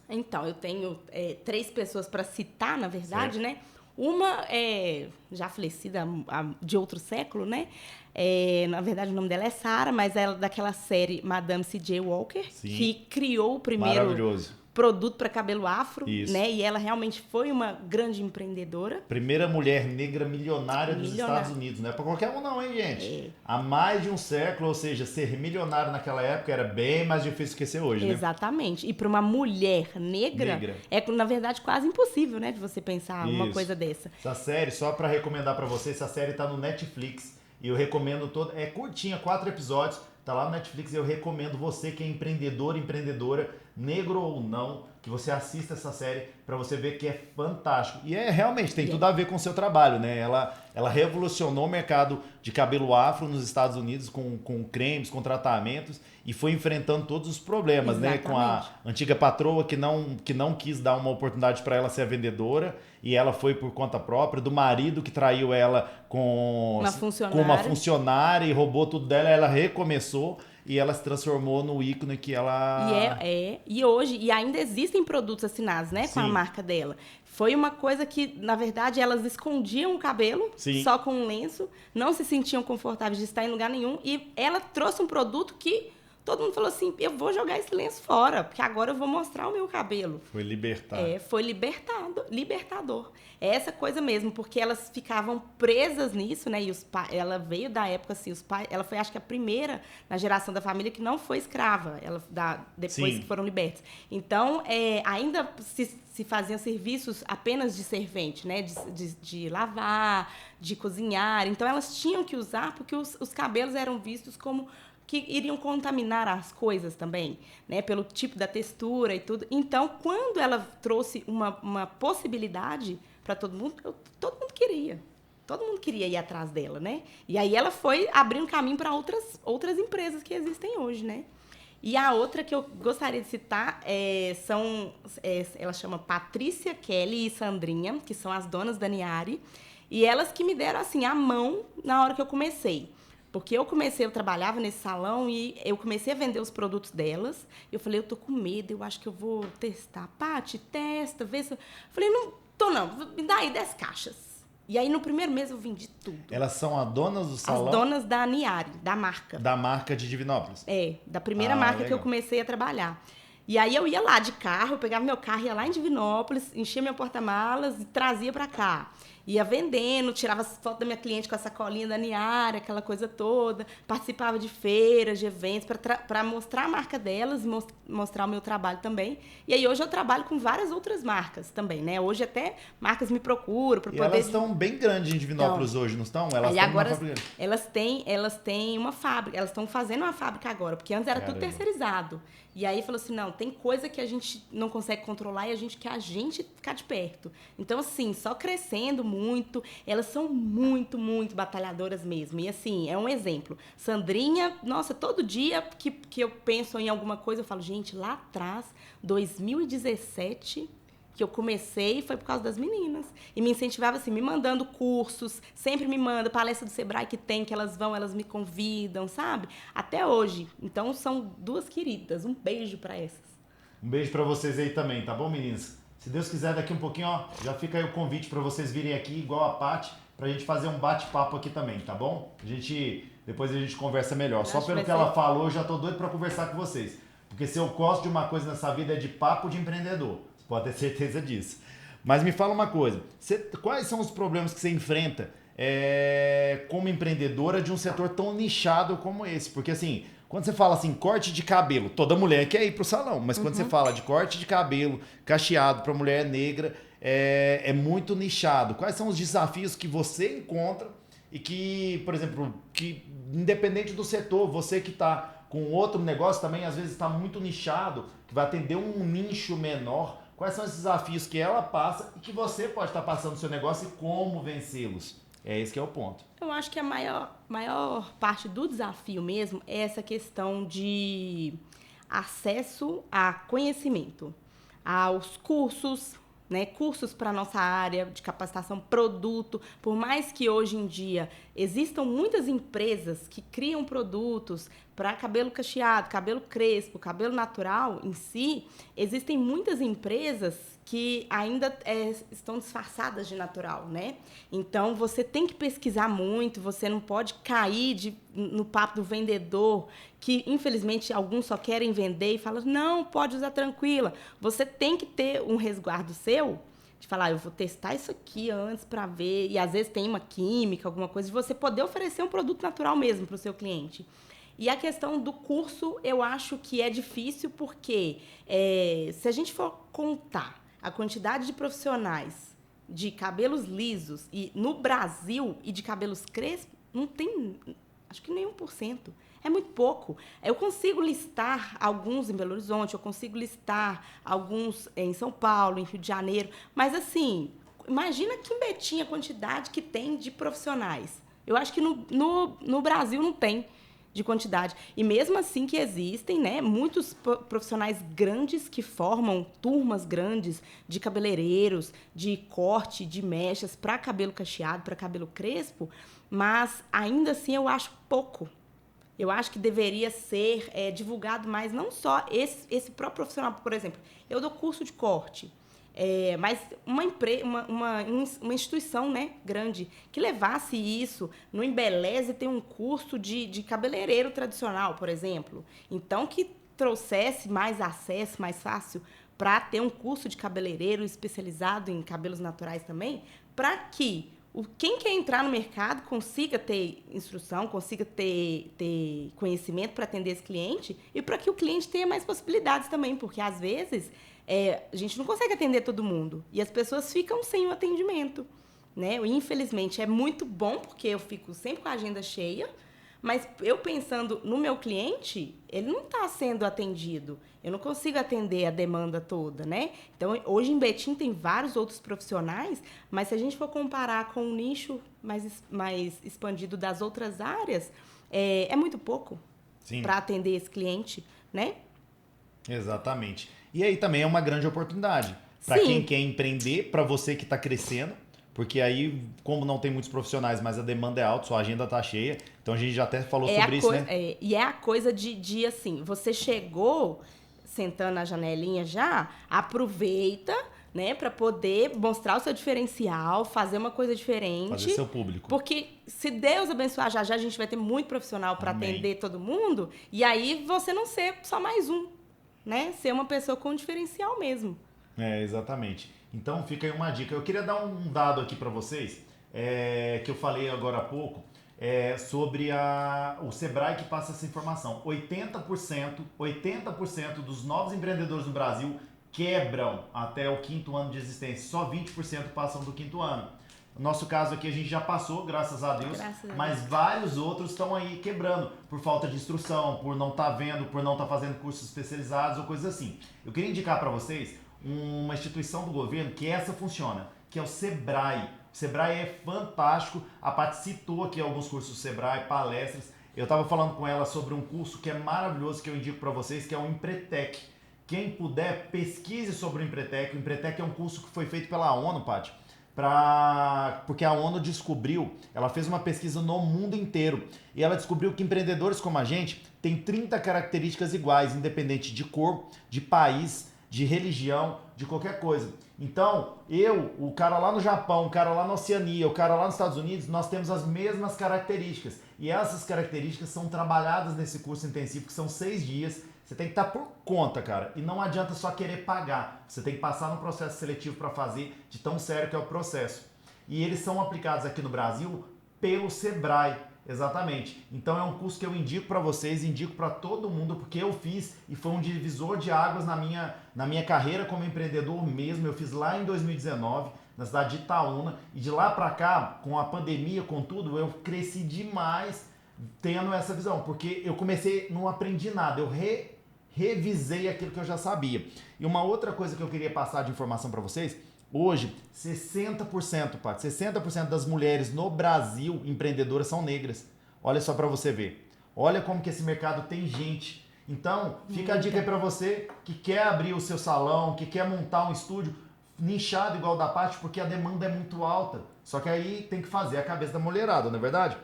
Então, eu tenho 3 pessoas para citar, na verdade, Certo. né? Uma é já falecida de outro século, né? Na verdade, o nome dela é Sarah, mas ela é daquela série Madame C.J. Walker, Sim. que criou o primeiro Maravilhoso. produto para cabelo afro, Isso. né? E ela realmente foi uma grande empreendedora. Primeira mulher negra milionária dos Milionária. Estados Unidos. Não é pra qualquer um não, hein, gente? É. Há mais de um século, ou seja, ser milionário naquela época era bem mais difícil que ser hoje, né? Exatamente. E para uma mulher negra, é, na verdade, quase impossível, né? De você pensar uma Isso. coisa dessa. Essa série, só pra recomendar pra vocês, essa série tá no Netflix. E eu recomendo toda. É curtinha, 4 episódios. Tá lá no Netflix e eu recomendo você que é empreendedor, empreendedora, negro ou não, que você assista essa série pra você ver que é fantástico. E realmente, tem tudo a ver com o seu trabalho, né? Ela revolucionou o mercado de cabelo afro nos Estados Unidos com cremes, com tratamentos e foi enfrentando todos os problemas, né? Com a antiga patroa que não quis dar uma oportunidade para ela ser a vendedora e ela foi por conta própria, do marido que traiu ela com uma funcionária e roubou tudo dela, ela recomeçou e ela se transformou no ícone que ela... E hoje, e ainda existem produtos assinados, né, com a marca dela. Foi uma coisa que, na verdade, elas escondiam o cabelo, só com um lenço, não se sentiam confortáveis de estar em lugar nenhum, e ela trouxe um produto que todo mundo falou assim, eu vou jogar esse lenço fora, porque agora eu vou mostrar o meu cabelo. Foi libertar. Foi libertador. É essa coisa mesmo, porque elas ficavam presas nisso, né? E ela veio da época, assim, ela foi, acho que, a primeira na geração da família que não foi escrava, depois que foram libertas. Então, ainda se faziam serviços apenas de servente, né? De lavar, de cozinhar. Então, elas tinham que usar, porque os cabelos eram vistos como que iriam contaminar as coisas também, né? Pelo tipo da textura e tudo. Então, quando ela trouxe uma possibilidade para todo mundo queria. Todo mundo queria ir atrás dela, né? E aí ela foi abrir um caminho para outras empresas que existem hoje, né? E a outra que eu gostaria de citar ela chama Patrícia, Kelly e Sandrinha, que são as donas da Niari. E elas que me deram, assim, a mão na hora que eu comecei. Porque eu trabalhava nesse salão e eu comecei a vender os produtos delas. E eu falei, eu tô com medo, eu acho que eu vou testar. Paty, testa, vê se... Eu falei, não tô não, me dá aí 10 caixas. E aí, no primeiro mês, eu vendi tudo. Elas são as donas do salão? As donas da Niari, da marca. Da marca de Divinópolis? Da primeira marca legal. que eu comecei a trabalhar. E aí, eu ia lá de carro, eu pegava meu carro, ia lá em Divinópolis, enchia meu porta-malas e trazia pra cá. Ia vendendo, tirava as fotos da minha cliente com a sacolinha da Niari, aquela coisa toda. Participava de feiras, de eventos, para mostrar a marca delas e mostrar o meu trabalho também. E aí, hoje eu trabalho com várias outras marcas também, né? Hoje até marcas me procuram para poder... elas estão bem grandes em Divinópolis hoje, não estão? Elas estão agora, numa fábrica. Elas têm uma fábrica, elas estão fazendo uma fábrica agora, porque antes era tudo terceirizado. E aí falou assim, não, tem coisa que a gente não consegue controlar e a gente quer ficar de perto. Então, assim, só crescendo muito, elas são muito, muito batalhadoras mesmo. E assim, é um exemplo. Sandrinha, nossa, todo dia que eu penso em alguma coisa, eu falo, gente, lá atrás, 2017... que eu comecei foi por causa das meninas. E me incentivava assim, me mandando cursos, sempre me manda, palestra do Sebrae que tem, que elas me convidam, sabe? Até hoje. Então, são 2 queridas. Um beijo para essas. Um beijo para vocês aí também, tá bom, meninas? Se Deus quiser, daqui um pouquinho, ó, já fica aí o convite para vocês virem aqui, igual a Paty, pra gente fazer um bate-papo aqui também, tá bom? Depois a gente conversa melhor. Só pelo que vai ela ser. falou, eu já tô doido pra conversar com vocês. Porque se eu gosto de uma coisa nessa vida é de papo de empreendedor. Você pode ter certeza disso. Mas me fala uma coisa, quais são os problemas que você enfrenta como empreendedora de um setor tão nichado como esse? Porque assim, quando você fala assim, corte de cabelo, toda mulher quer ir pro salão, mas quando você fala de corte de cabelo cacheado para mulher negra, é muito nichado. Quais são os desafios que você encontra e que, por exemplo, que independente do setor, você que está com outro negócio também, às vezes está muito nichado, que vai atender um nicho menor, quais são os desafios que ela passa e que você pode estar passando no seu negócio e como vencê-los? É esse que é o ponto. Eu acho que a maior parte do desafio mesmo é essa questão de acesso a conhecimento, aos cursos, né? Cursos para a nossa área de capacitação, produto. Por mais que hoje em dia existam muitas empresas que criam produtos para cabelo cacheado, cabelo crespo, cabelo natural em si, existem muitas empresas que ainda estão disfarçadas de natural, né? Então, você tem que pesquisar muito, você não pode cair no papo do vendedor, que, infelizmente, alguns só querem vender e falam, não, pode usar tranquila. Você tem que ter um resguardo seu, de falar, eu vou testar isso aqui antes para ver, e às vezes tem uma química, alguma coisa, de você poder oferecer um produto natural mesmo para o seu cliente. E a questão do curso, eu acho que é difícil porque se a gente for contar a quantidade de profissionais de cabelos lisos e no Brasil e de cabelos crespos, não tem, acho que nem 1%. É muito pouco. Eu consigo listar alguns em Belo Horizonte, eu consigo listar alguns em São Paulo, em Rio de Janeiro, mas assim, imagina que em Betim a quantidade que tem de profissionais. Eu acho que no Brasil não tem de quantidade. E mesmo assim que existem, né, muitos profissionais grandes que formam turmas grandes de cabeleireiros, de corte, de mechas para cabelo cacheado, para cabelo crespo, mas ainda assim eu acho pouco. Eu acho que deveria ser divulgado mais, não só esse próprio profissional, por exemplo, eu dou curso de corte, mas uma instituição, né, grande que levasse isso, no Embeleze tem um curso de cabeleireiro tradicional, por exemplo. Então, que trouxesse mais acesso, mais fácil, para ter um curso de cabeleireiro especializado em cabelos naturais também, para que quem quer entrar no mercado consiga ter instrução, consiga ter conhecimento para atender esse cliente e para que o cliente tenha mais possibilidades também, porque às vezes a gente não consegue atender todo mundo e as pessoas ficam sem o atendimento, né? Infelizmente é muito bom porque eu fico sempre com a agenda cheia, mas eu pensando no meu cliente, ele não está sendo atendido. Eu não consigo atender a demanda toda, né? Então, hoje em Betim tem vários outros profissionais, mas se a gente for comparar com o nicho mais expandido das outras áreas, é muito pouco para atender esse cliente, né? Exatamente. E aí também é uma grande oportunidade para Sim. quem quer empreender, para você que está crescendo, porque aí, como não tem muitos profissionais, mas a demanda é alta, sua agenda tá cheia, então a gente já até falou sobre isso, né? E é a coisa de assim, você chegou sentando na janelinha já, aproveita, né, para poder mostrar o seu diferencial, fazer uma coisa diferente. Fazer seu público. Porque se Deus abençoar, já a gente vai ter muito profissional para atender todo mundo, e aí você não ser só mais um, né? Ser uma pessoa com diferencial mesmo. Exatamente. Então fica aí uma dica. Eu queria dar um dado aqui para vocês, que eu falei agora há pouco, sobre o Sebrae que passa essa informação. 80% dos novos empreendedores no Brasil quebram até o 5º ano de existência. Só 20% passam do 5º ano. No nosso caso aqui a gente já passou, graças a Deus, mas vários outros estão aí quebrando por falta de instrução, por não estar vendo, por não estar fazendo cursos especializados ou coisas assim. Eu queria indicar para vocês uma instituição do governo que essa funciona, que é o Sebrae. O Sebrae é fantástico, a Paty citou aqui alguns cursos do Sebrae, palestras. Eu estava falando com ela sobre um curso que é maravilhoso, que eu indico para vocês, que é o Empretec. Quem puder, pesquise sobre o Empretec. O Empretec é um curso que foi feito pela ONU, Paty, porque a ONU descobriu, ela fez uma pesquisa no mundo inteiro, e ela descobriu que empreendedores como a gente têm 30 características iguais, independente de cor, de país, de religião, de qualquer coisa. Então, o cara lá no Japão, o cara lá na Oceania, o cara lá nos Estados Unidos, nós temos as mesmas características. E essas características são trabalhadas nesse curso intensivo, que são 6 dias. Você tem que estar por conta, cara. E não adianta só querer pagar. Você tem que passar no processo seletivo para fazer, de tão sério que é o processo. E eles são aplicados aqui no Brasil pelo Sebrae. Exatamente. Então é um curso que eu indico para vocês, indico para todo mundo, porque eu fiz e foi um divisor de águas na minha carreira como empreendedor mesmo. Eu fiz lá em 2019, na cidade de Itaúna, e de lá para cá, com a pandemia, com tudo, eu cresci demais tendo essa visão, porque eu comecei, não aprendi nada, eu revisei aquilo que eu já sabia. E uma outra coisa que eu queria passar de informação para vocês, hoje, 60%, Paty, 60% das mulheres no Brasil empreendedoras são negras. Olha só para você ver. Olha como que esse mercado tem gente. Então, fica a dica aí para você que quer abrir o seu salão, que quer montar um estúdio nichado igual o da Paty, porque a demanda é muito alta. Só que aí tem que fazer a cabeça da mulherada, não é verdade?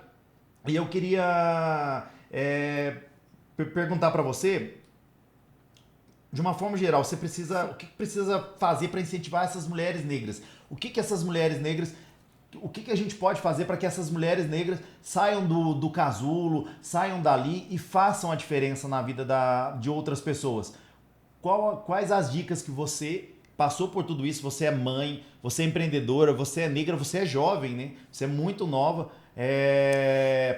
E eu queria perguntar para você, de uma forma geral, o que precisa fazer para incentivar essas mulheres negras? O que essas mulheres negras, o que a gente pode fazer para que essas mulheres negras saiam do casulo, saiam dali e façam a diferença na vida de outras pessoas? Quais as dicas que você passou por tudo isso? Você é mãe, você é empreendedora, você é negra, você é jovem, né? Você é muito nova.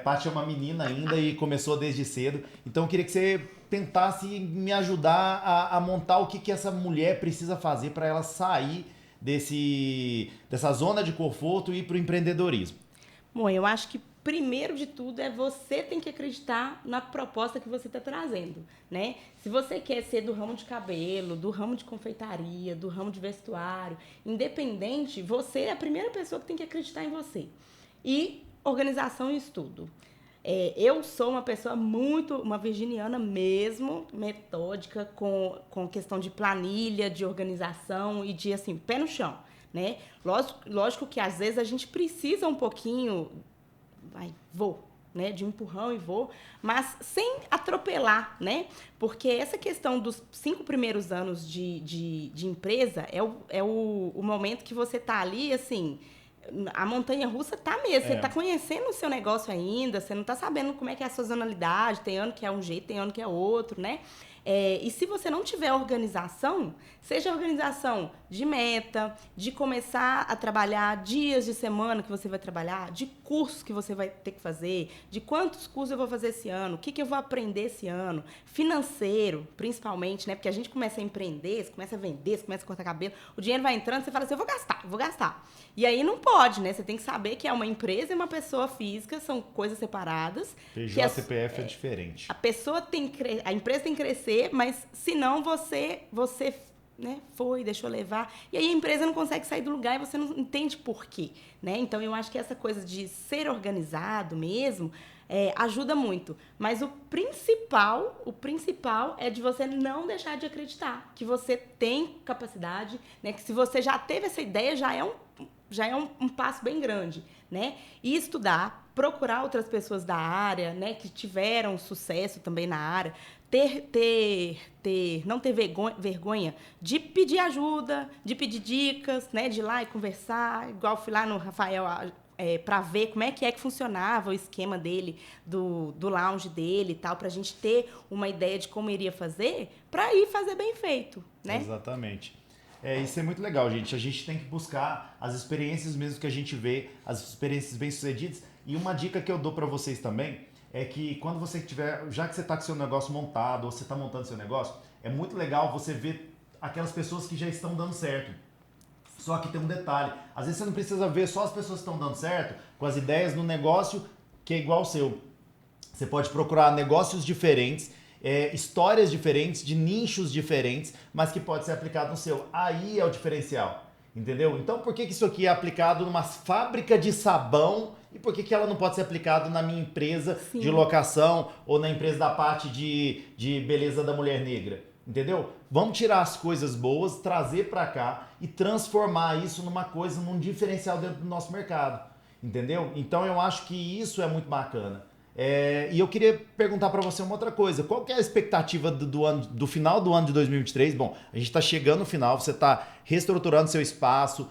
Paty é uma menina ainda e começou desde cedo. Então eu queria que você tentasse me ajudar a montar o que essa mulher precisa fazer para ela sair dessa zona de conforto e ir para o empreendedorismo. Bom, eu acho que primeiro de tudo você tem que acreditar na proposta que você está trazendo, né? Se você quer ser do ramo de cabelo, do ramo de confeitaria, do ramo de vestuário, independente, você é a primeira pessoa que tem que acreditar em você. E organização e estudo. Eu sou uma virginiana mesmo, metódica, com questão de planilha, de organização e de, assim, pé no chão, né? Lógico que às vezes a gente precisa um pouquinho, né? De um empurrão e vou, mas sem atropelar, né? Porque essa questão dos 5 primeiros anos de empresa é o momento que você tá ali, assim, a montanha-russa tá mesmo, você tá conhecendo o seu negócio ainda, você não tá sabendo como é que é a sazonalidade, tem ano que é um jeito, tem ano que é outro, né? E se você não tiver organização, seja organização de meta, de começar a trabalhar dias de semana que você vai trabalhar, de cursos que você vai ter que fazer, de quantos cursos eu vou fazer esse ano, o que eu vou aprender esse ano, financeiro, principalmente, né? Porque a gente começa a empreender, você começa a vender, você começa a cortar cabelo, o dinheiro vai entrando, você fala assim, eu vou gastar. E aí não pode, né? Você tem que saber que é uma empresa e uma pessoa física, são coisas separadas. PJ, CPF é diferente. A empresa tem que crescer, mas senão você né, deixou levar. E aí a empresa não consegue sair do lugar e você não entende por quê, né? Então eu acho que essa coisa de ser organizado mesmo ajuda muito. Mas o principal é de você não deixar de acreditar que você tem capacidade, né? Que se você já teve essa ideia, já é um passo bem grande, né? E estudar, procurar outras pessoas da área, né? Que tiveram sucesso também na área, não ter vergonha de pedir ajuda, de pedir dicas, né? De ir lá e conversar, igual fui lá no Rafael para ver como é que funcionava o esquema dele, do lounge dele e tal, para a gente ter uma ideia de como iria fazer, para ir fazer bem feito, né? Exatamente. Isso é muito legal, gente. A gente tem que buscar as experiências mesmo que a gente vê, as experiências bem-sucedidas. E uma dica que eu dou para vocês também é que quando você tiver, já que você está com seu negócio montado, ou você está montando seu negócio, é muito legal você ver aquelas pessoas que já estão dando certo. Só que tem um detalhe, às vezes você não precisa ver só as pessoas que estão dando certo, com as ideias no negócio que é igual ao seu. Você pode procurar negócios diferentes, histórias diferentes, de nichos diferentes, mas que pode ser aplicado no seu. Aí é o diferencial, entendeu? Então por que isso aqui é aplicado numa fábrica de sabão e por que ela não pode ser aplicado na minha empresa Sim. de locação ou na empresa da parte de beleza da mulher negra? Entendeu? Vamos tirar as coisas boas, trazer para cá e transformar isso num diferencial dentro do nosso mercado. Entendeu? Então eu acho que isso é muito bacana. E eu queria perguntar para você uma outra coisa. Qual que é a expectativa do final do ano de 2023? Bom, a gente está chegando no final, você está reestruturando seu espaço.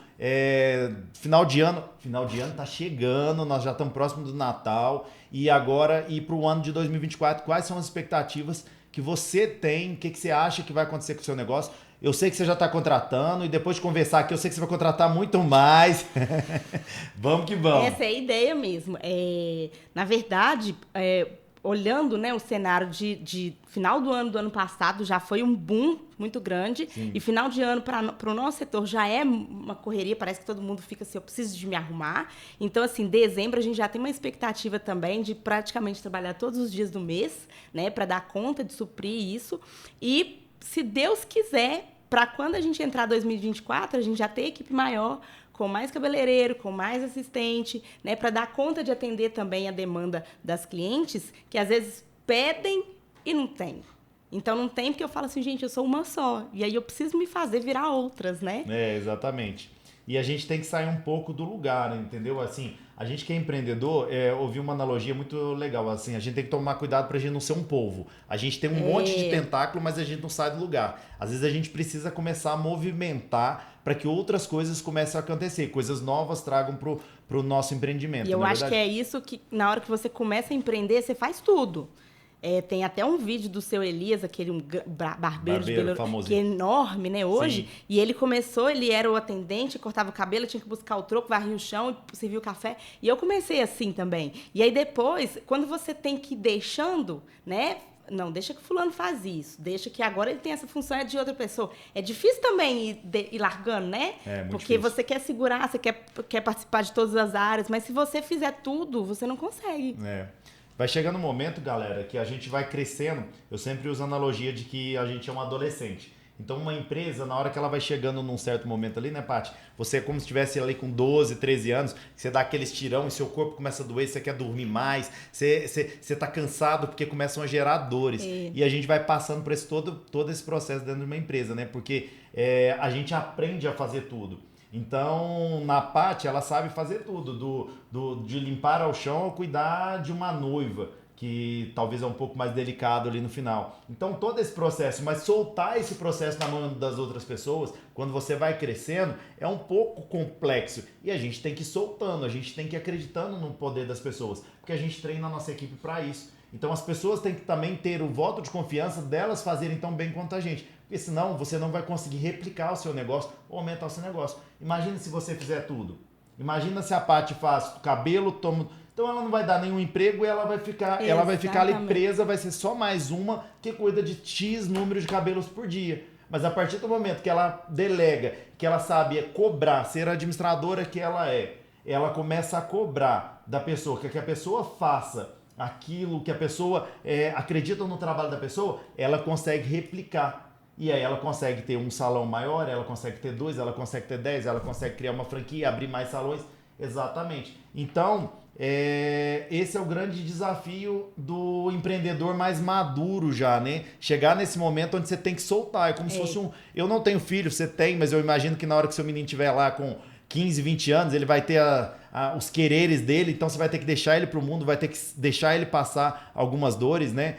Final de ano está chegando, nós já estamos próximo do Natal. E agora, ir para o ano de 2024, quais são as expectativas que você tem? O que você acha que vai acontecer com o seu negócio? Eu sei que você já está contratando e depois de conversar aqui, eu sei que você vai contratar muito mais. Vamos que vamos. Essa é a ideia mesmo. Na verdade, olhando, né, o cenário de final do ano passado, já foi um boom muito grande. Sim. E final de ano para o nosso setor já é uma correria, parece que todo mundo fica assim, eu preciso de me arrumar. Então, assim, dezembro a gente já tem uma expectativa também de praticamente trabalhar todos os dias do mês, né, para dar conta de suprir isso. E, se Deus quiser, para quando a gente entrar em 2024, a gente já ter equipe maior, com mais cabeleireiro, com mais assistente, né, para dar conta de atender também a demanda das clientes, que às vezes pedem e não tem. Então não tem, porque eu falo assim, gente, eu sou uma só, e aí eu preciso me fazer virar outras, né? Exatamente. E a gente tem que sair um pouco do lugar, entendeu? Assim, a gente que é empreendedor, ouvi uma analogia muito legal, assim, a gente tem que tomar cuidado pra gente não ser um polvo. A gente tem um monte de tentáculo, mas a gente não sai do lugar. Às vezes a gente precisa começar a movimentar para que outras coisas comecem a acontecer, coisas novas tragam pro nosso empreendimento. E eu acho que é isso que, na hora que você começa a empreender, você faz tudo. Tem até um vídeo do seu Elias, aquele barbeiro de Belo Horizonte, que é enorme, né, hoje. Sim. E ele começou, ele era o atendente, cortava o cabelo, tinha que buscar o troco, varria o chão, servia o café. E eu comecei assim também. E aí depois, quando você tem que ir deixando, né, não, deixa que fulano faz isso, deixa que agora ele tem essa função, é de outra pessoa. É difícil também ir largando, né? Porque difícil. Você quer segurar, você quer participar de todas as áreas, mas se você fizer tudo, você não consegue. Vai chegando um momento, galera, que a gente vai crescendo. Eu sempre uso a analogia de que a gente é um adolescente. Então, uma empresa, na hora que ela vai chegando num certo momento ali, né, Paty? Você é como se estivesse ali com 12, 13 anos, você dá aquele estirão e seu corpo começa a doer, você quer dormir mais, você tá cansado porque começam a gerar dores. E a gente vai passando por todo esse processo dentro de uma empresa, né? Porque a gente aprende a fazer tudo. Então, na Paty, ela sabe fazer tudo, de limpar ao chão ao cuidar de uma noiva, que talvez é um pouco mais delicado ali no final. Então, todo esse processo, mas soltar esse processo na mão das outras pessoas, quando você vai crescendo, é um pouco complexo. E a gente tem que ir soltando, a gente tem que ir acreditando no poder das pessoas, porque a gente treina a nossa equipe para isso. Então, as pessoas têm que também ter o voto de confiança delas fazerem tão bem quanto a gente. Porque senão você não vai conseguir replicar o seu negócio ou aumentar o seu negócio. Imagina se você fizer tudo. Imagina se a Paty faz cabelo, então ela não vai dar nenhum emprego e ela vai ficar ali presa, vai ser só mais uma que cuida de X número de cabelos por dia. Mas a partir do momento que ela delega, que ela sabe cobrar, ser a administradora que ela começa a cobrar da pessoa, que a pessoa faça aquilo que a pessoa acredita no trabalho da pessoa, ela consegue replicar. E aí ela consegue ter um salão maior, ela consegue ter 2, ela consegue ter 10, ela consegue criar uma franquia, abrir mais salões. Exatamente. Então, esse é o grande desafio do empreendedor mais maduro já, né? Chegar nesse momento onde você tem que soltar. É como se fosse um... Eu não tenho filho, você tem, mas eu imagino que na hora que seu menino estiver lá com 15, 20 anos, ele vai ter os quereres dele, então você vai ter que deixar ele pro mundo, vai ter que deixar ele passar algumas dores, né?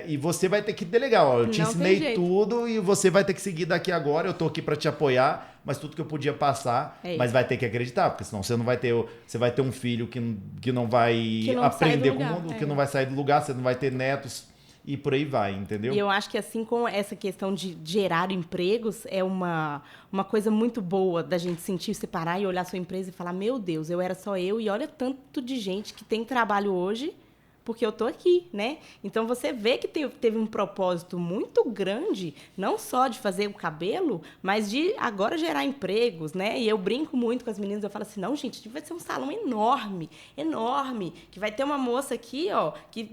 E você vai ter que delegar, ó, eu te ensinei tudo e você vai ter que seguir daqui agora, eu tô aqui para te apoiar, mas tudo que eu podia passar, mas vai ter que acreditar, porque senão você não vai ter, você vai ter um filho que não vai aprender com o mundo, que não vai sair do lugar, você não vai ter netos. E por aí vai, entendeu? E eu acho que assim como essa questão de gerar empregos é uma coisa muito boa da gente sentir, separar e olhar sua empresa e falar, meu Deus, eu era só eu e olha tanto de gente que tem trabalho hoje porque eu tô aqui, né? Então você vê que teve um propósito muito grande, não só de fazer o cabelo, mas de agora gerar empregos, né? E eu brinco muito com as meninas, eu falo assim, não, gente, vai ser um salão enorme, enorme, que vai ter uma moça aqui, ó, que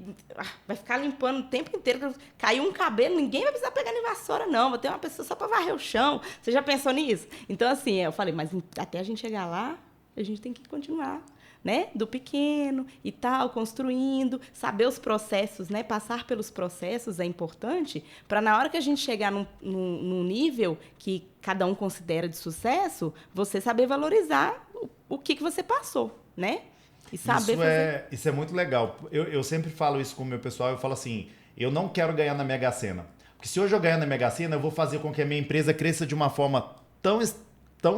vai ficar limpando o tempo inteiro, caiu um cabelo, ninguém vai precisar pegar nem vassoura, não, vou ter uma pessoa só para varrer o chão. Você já pensou nisso? Então, assim, eu falei, mas até a gente chegar lá, a gente tem que continuar, né? Do pequeno e tal, construindo, saber os processos, né? Passar pelos processos é importante para na hora que a gente chegar num nível que cada um considera de sucesso, você saber valorizar o que você passou, né? E saber fazer. Isso é muito legal. Eu sempre falo isso com o meu pessoal, eu falo assim, eu não quero ganhar na Mega Sena. Porque se hoje eu ganhar na Mega Sena, eu vou fazer com que a minha empresa cresça de uma forma tão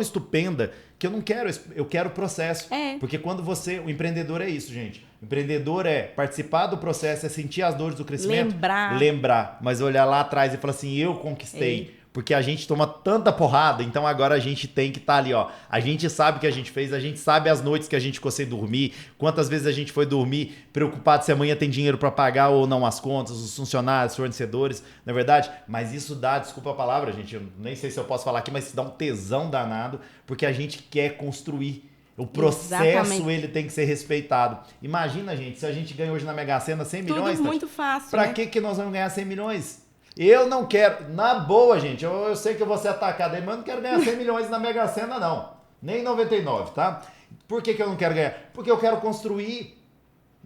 estupenda que eu não quero, eu quero o processo. Porque quando o empreendedor é isso, gente. O empreendedor é participar do processo, é sentir as dores do crescimento. Lembrar, mas olhar lá atrás e falar assim, eu conquistei. Porque a gente toma tanta porrada, então agora a gente tem que estar ali, ó. A gente sabe o que a gente fez, a gente sabe as noites que a gente ficou sem dormir, quantas vezes a gente foi dormir preocupado se amanhã tem dinheiro para pagar ou não as contas, os funcionários, os fornecedores, não é verdade? Mas isso dá, desculpa a palavra, gente, eu nem sei se eu posso falar aqui, mas isso dá um tesão danado, porque a gente quer construir. O processo, ele tem que ser respeitado. Imagina, gente, se a gente ganha hoje na Mega Sena 100 milhões... Tudo muito fácil, Pra que nós vamos ganhar 100 milhões? Eu não quero, na boa, gente, eu sei que eu vou ser atacado aí, mas eu não quero ganhar 100 milhões na Mega Sena, não. Nem 99, tá? Por que eu não quero ganhar? Porque eu quero construir,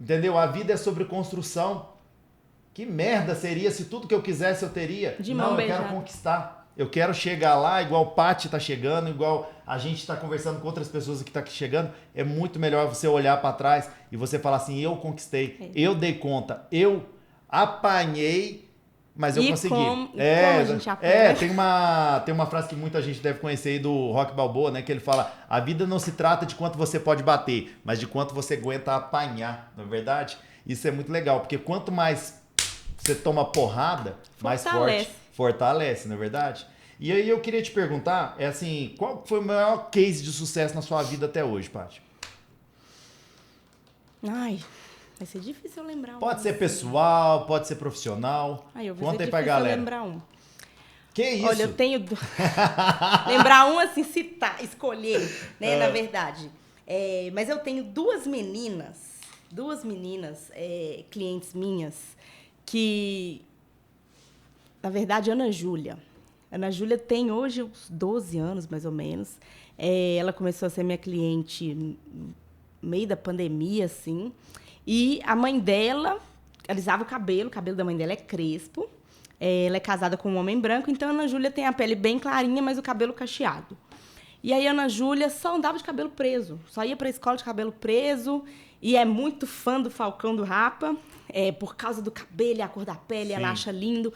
entendeu? A vida é sobre construção. Que merda seria se tudo que eu quisesse eu teria? Não, eu quero conquistar. Eu quero chegar lá, igual o Paty tá chegando, igual a gente tá conversando com outras pessoas que tá aqui chegando. É muito melhor você olhar para trás e você falar assim, eu conquistei, eu dei conta, eu apanhei, mas eu consegui. Como a gente apanha? Tem uma frase que muita gente deve conhecer aí do Rock Balboa, né? Que ele fala, a vida não se trata de quanto você pode bater, mas de quanto você aguenta apanhar, não é verdade? Isso é muito legal, porque quanto mais você toma porrada, mais forte fortalece, não é verdade? E aí eu queria te perguntar, qual foi o maior case de sucesso na sua vida até hoje, Paty? Ai... Vai ser difícil eu lembrar um. Pode ser pessoal, pode ser profissional. Conta aí pra galera. Lembrar um. Que isso? Olha, eu tenho... lembrar um, assim, citar, escolher, né, na verdade. Mas eu tenho duas meninas, clientes minhas, que, na verdade, Ana Júlia. Ana Júlia tem hoje uns 12 anos, mais ou menos. Ela começou a ser minha cliente no meio da pandemia, assim. E a mãe dela alisava o cabelo da mãe dela é crespo. Ela é casada com um homem branco, então a Ana Júlia tem a pele bem clarinha, mas o cabelo cacheado. E aí a Ana Júlia só andava de cabelo preso, só ia para a escola de cabelo preso, e é muito fã do Falcão do Rapa, por causa do cabelo e a cor da pele, ela acha lindo.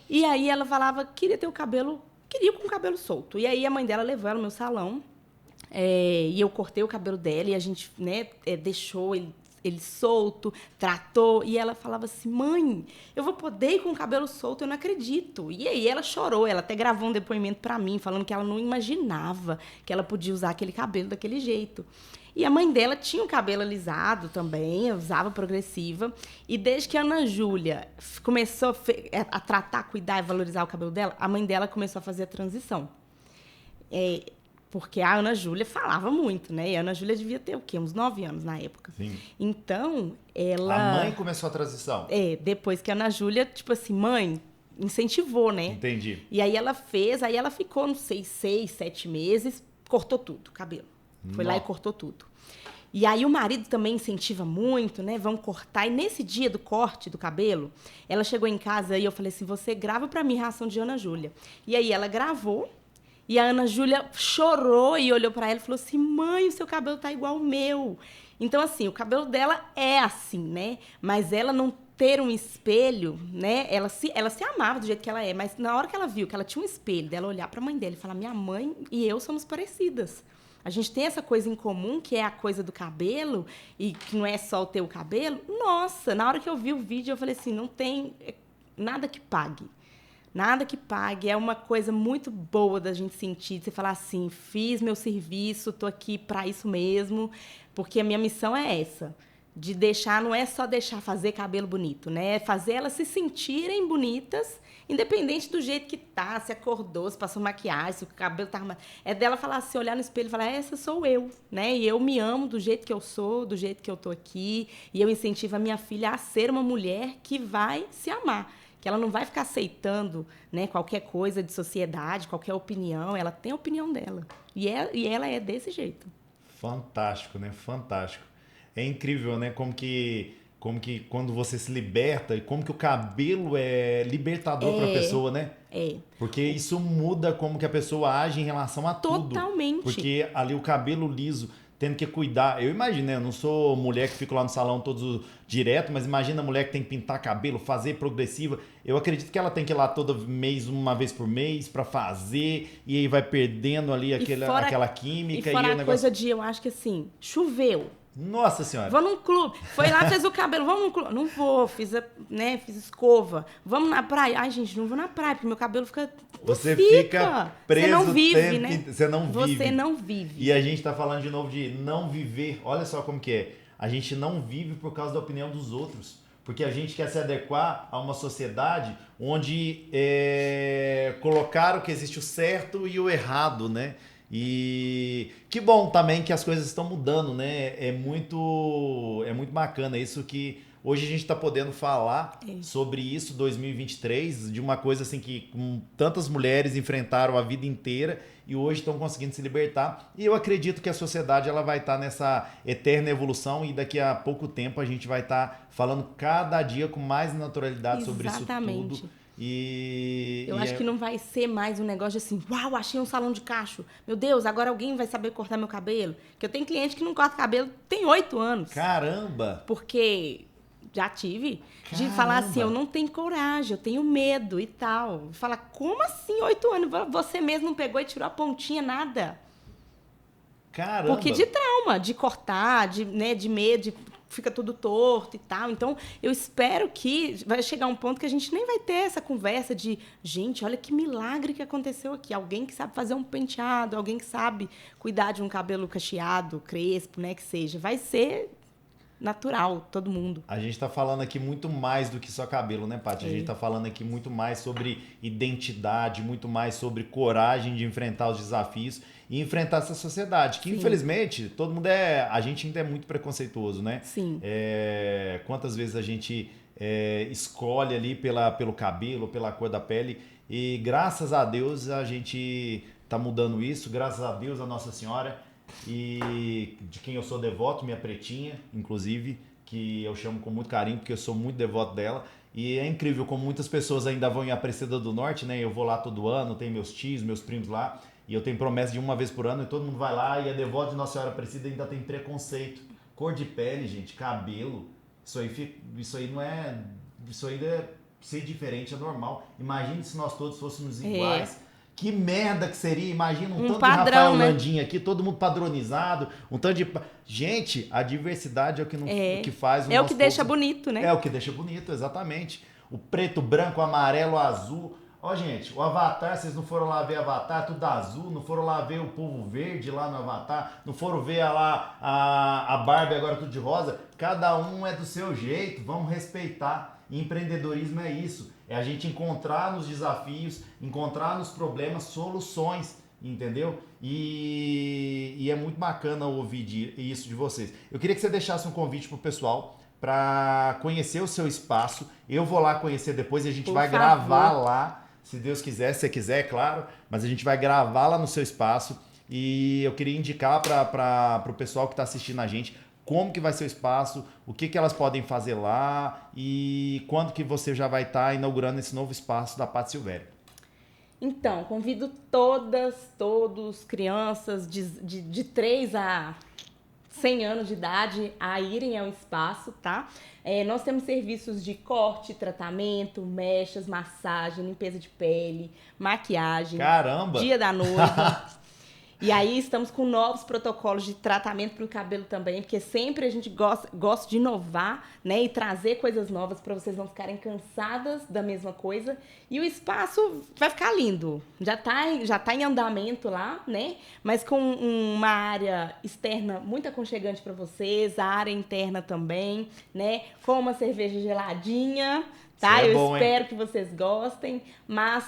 E aí ela falava, queria com o cabelo solto. E aí a mãe dela levou ela no meu salão, e eu cortei o cabelo dela, e a gente, né, deixou ele solto, tratou, e ela falava assim, mãe, eu vou poder ir com o cabelo solto, eu não acredito. E aí ela chorou, ela até gravou um depoimento pra mim, falando que ela não imaginava que ela podia usar aquele cabelo daquele jeito. E a mãe dela tinha o cabelo alisado também, usava progressiva, e desde que a Ana Júlia começou a tratar, cuidar e valorizar o cabelo dela, a mãe dela começou a fazer a transição. Porque a Ana Júlia falava muito, né? E a Ana Júlia devia ter o quê? Uns 9 anos na época. Sim. Então, ela... A mãe começou a transição. Depois que a Ana Júlia, tipo assim, mãe, incentivou, né? Entendi. E aí ela fez, aí ela ficou, não sei, 6, 7 meses, cortou tudo, o cabelo. Foi lá e cortou tudo. E aí o marido também incentiva muito, né? Vamos cortar. E nesse dia do corte do cabelo, ela chegou em casa e eu falei assim, você grava pra mim reação de Ana Júlia. E aí ela gravou. E a Ana Júlia chorou e olhou pra ela e falou assim, mãe, o seu cabelo tá igual ao meu. Então, assim, o cabelo dela é assim, né? Mas ela não ter um espelho, né? Ela se amava do jeito que ela é, mas na hora que ela viu que ela tinha um espelho, dela olhar pra mãe dela e falar, minha mãe e eu somos parecidas. A gente tem essa coisa em comum, que é a coisa do cabelo, e que não é só o teu cabelo. Nossa, na hora que eu vi o vídeo, eu falei assim, não tem nada que pague. Nada que pague, é uma coisa muito boa da gente sentir, de você falar assim, fiz meu serviço, tô aqui para isso mesmo, porque a minha missão é essa, de deixar, não é só deixar fazer cabelo bonito, né? É fazer elas se sentirem bonitas, independente do jeito que tá, se acordou, se passou maquiagem, se o cabelo tá arrumado. É dela falar assim, olhar no espelho e falar, essa sou eu, né? E eu me amo do jeito que eu sou, do jeito que eu tô aqui, e eu incentivo a minha filha a ser uma mulher que vai se amar. Que ela não vai ficar aceitando, né, qualquer coisa de sociedade, qualquer opinião. Ela tem a opinião dela. E ela é desse jeito. Fantástico, né? Fantástico. É incrível, né? Como que quando você se liberta, e como que o cabelo é libertador para a pessoa, né? Porque isso muda como que a pessoa age em relação a tudo. Totalmente. Porque ali o cabelo liso tendo que cuidar. Eu imagino, né? Eu não sou mulher que fica lá no salão todos direto, mas imagina a mulher que tem que pintar cabelo, fazer progressiva. Eu acredito que ela tem que ir lá todo mês, uma vez por mês, pra fazer, e aí vai perdendo ali aquela química. E fora o a negócio... coisa de, eu acho que assim, choveu. Nossa Senhora. Vou num clube. Foi lá, fez o cabelo. Vamos num clube. Não vou, fiz escova. Vamos na praia. Ai, gente, não vou na praia, porque meu cabelo fica... Você fica preso. Você não vive, né? Você não vive. Você não vive. E a gente tá falando de novo de não viver. Olha só como que é. A gente não vive por causa da opinião dos outros. Porque a gente quer se adequar a uma sociedade onde colocaram que existe o certo e o errado, né? E que bom também que as coisas estão mudando, né? É muito bacana isso que hoje a gente está podendo falar sobre isso, 2023, de uma coisa assim que tantas mulheres enfrentaram a vida inteira e hoje estão conseguindo se libertar. E eu acredito que a sociedade ela vai estar nessa eterna evolução e daqui a pouco tempo a gente vai estar falando cada dia com mais naturalidade sobre isso tudo. Eu acho que não vai ser mais um negócio de assim, uau, achei um salão de cacho. Meu Deus, agora alguém vai saber cortar meu cabelo. Porque eu tenho cliente que não corta cabelo tem 8 anos. Caramba! Porque já tive de falar assim, eu não tenho coragem, eu tenho medo e tal. Fala, como assim 8 anos? Você mesmo não pegou e tirou a pontinha, nada. Caramba! Porque de trauma, de cortar, de medo, fica tudo torto e tal. Então, eu espero que vai chegar um ponto que a gente nem vai ter essa conversa de, gente, olha que milagre que aconteceu aqui. Alguém que sabe fazer um penteado, alguém que sabe cuidar de um cabelo cacheado, crespo, né, que seja. Vai ser natural, todo mundo. A gente tá falando aqui muito mais do que só cabelo, né, Paty? A gente tá falando aqui muito mais sobre identidade, muito mais sobre coragem de enfrentar os desafios e enfrentar essa sociedade, que infelizmente todo mundo a gente ainda é muito preconceituoso, né? Sim. Quantas vezes a gente escolhe ali pelo cabelo, pela cor da pele e graças a Deus a gente tá mudando isso, graças a Deus a Nossa Senhora e de quem eu sou devoto, minha pretinha, inclusive, que eu chamo com muito carinho porque eu sou muito devoto dela. E é incrível como muitas pessoas ainda vão em Aparecida do Norte, né? Eu vou lá todo ano, tem meus tios, meus primos lá. E eu tenho promessa de uma vez por ano e todo mundo vai lá e é devoto de Nossa Senhora Aparecida e ainda tem preconceito. Cor de pele, gente, cabelo. Isso aí não é... Isso aí é ser diferente, é normal. Imagine se nós todos fôssemos iguais. Que merda que seria. Imagina um tanto padrão, de Rafael né? Landim aqui, todo mundo padronizado. Um tanto de... Gente, a diversidade é o que, o que faz o É nosso o que deixa povo... bonito, né? É o que deixa bonito, exatamente. O preto, branco, amarelo, azul... Ó, gente, o Avatar, vocês não foram lá ver Avatar, tudo azul, não foram lá ver o povo verde lá no Avatar, não foram ver a Barbie agora tudo de rosa. Cada um é do seu jeito, vamos respeitar. E empreendedorismo é isso, é a gente encontrar nos desafios, encontrar nos problemas soluções, entendeu? E é muito bacana ouvir isso de vocês. Eu queria que você deixasse um convite pro pessoal para conhecer o seu espaço. Eu vou lá conhecer depois e a gente vai gravar lá. Se Deus quiser, se você quiser, é claro, mas a gente vai gravar lá no seu espaço e eu queria indicar para o pessoal que está assistindo a gente como que vai ser o espaço, o que elas podem fazer lá e quando que você já vai estar inaugurando esse novo espaço da Paty Silvério. Então, convido todos, crianças de 3 a 100 anos de idade a irem ao espaço, tá? Nós temos serviços de corte, tratamento, mechas, massagem, limpeza de pele, maquiagem. Caramba! Dia da noiva. E aí estamos com novos protocolos de tratamento para o cabelo também, porque sempre a gente gosta de inovar, né? E trazer coisas novas para vocês não ficarem cansadas da mesma coisa. E o espaço vai ficar lindo. Já tá em andamento lá, né? Mas com uma área externa muito aconchegante para vocês, a área interna também, né? Com uma cerveja geladinha. Tá? Eu espero que vocês gostem, mas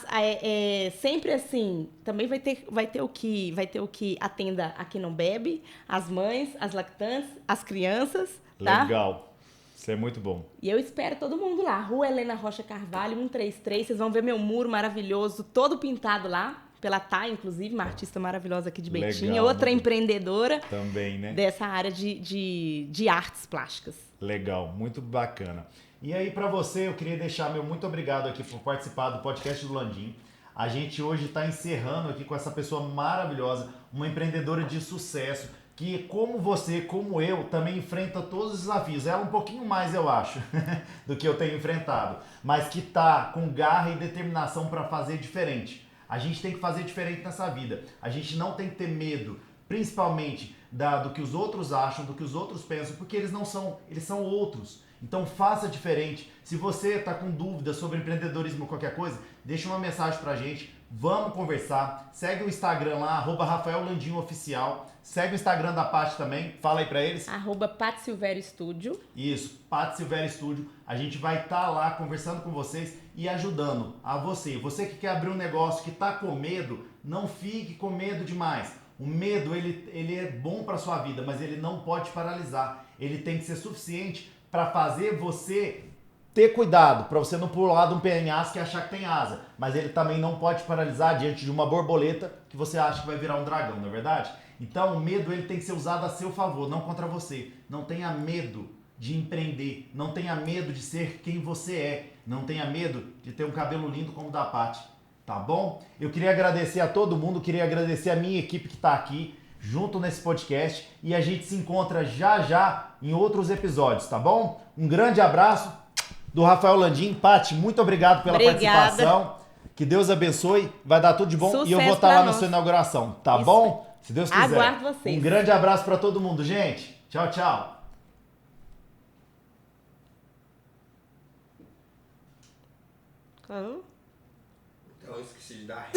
sempre assim, também vai ter o que atenda a quem não bebe, as mães, as lactantes, as crianças, tá? Legal, isso é muito bom. E eu espero todo mundo lá, Rua Helena Rocha Carvalho, 133, vocês vão ver meu muro maravilhoso, todo pintado lá, pela Thay, inclusive, uma artista maravilhosa aqui de Betim, Legal, outra empreendedora também, né? Dessa área de artes plásticas. Legal, muito bacana. E aí, para você, eu queria deixar meu muito obrigado aqui por participar do podcast do Landim. A gente hoje está encerrando aqui com essa pessoa maravilhosa, uma empreendedora de sucesso, que como você, como eu, também enfrenta todos os desafios. Ela um pouquinho mais, eu acho, do que eu tenho enfrentado. Mas que tá com garra e determinação para fazer diferente. A gente tem que fazer diferente nessa vida. A gente não tem que ter medo, principalmente do que os outros acham, do que os outros pensam, porque eles não são, eles são outros. Então faça diferente. Se você está com dúvidas sobre empreendedorismo ou qualquer coisa, deixa uma mensagem pra gente. Vamos conversar. Segue o Instagram lá, @RafaelLandinhoOficial. Segue o Instagram da Paty também. Fala aí pra eles. @Paty Silvério Estúdio. Isso, Paty Silvério Estúdio. A gente vai estar lá conversando com vocês e ajudando a você. Você que quer abrir um negócio, que tá com medo, não fique com medo demais. O medo, ele é bom para sua vida, mas ele não pode te paralisar. Ele tem que ser suficiente para fazer você ter cuidado, para você não pular de um penhasco e achar que tem asa. Mas ele também não pode te paralisar diante de uma borboleta que você acha que vai virar um dragão, não é verdade? Então o medo ele tem que ser usado a seu favor, não contra você. Não tenha medo de empreender, não tenha medo de ser quem você é, não tenha medo de ter um cabelo lindo como o da Paty, tá bom? Eu queria agradecer a todo mundo, queria agradecer a minha equipe que está aqui junto nesse podcast e a gente se encontra já já em outros episódios, tá bom? Um grande abraço do Rafael Landim. Paty, muito obrigado pela participação. Que Deus abençoe, vai dar tudo de bom. Sucesso, e eu vou estar lá na nós. sua inauguração, tá Isso. bom? Se Deus quiser. Aguardo vocês. Um grande abraço para todo mundo, gente. Tchau, tchau. Oh. Então eu esqueci de dar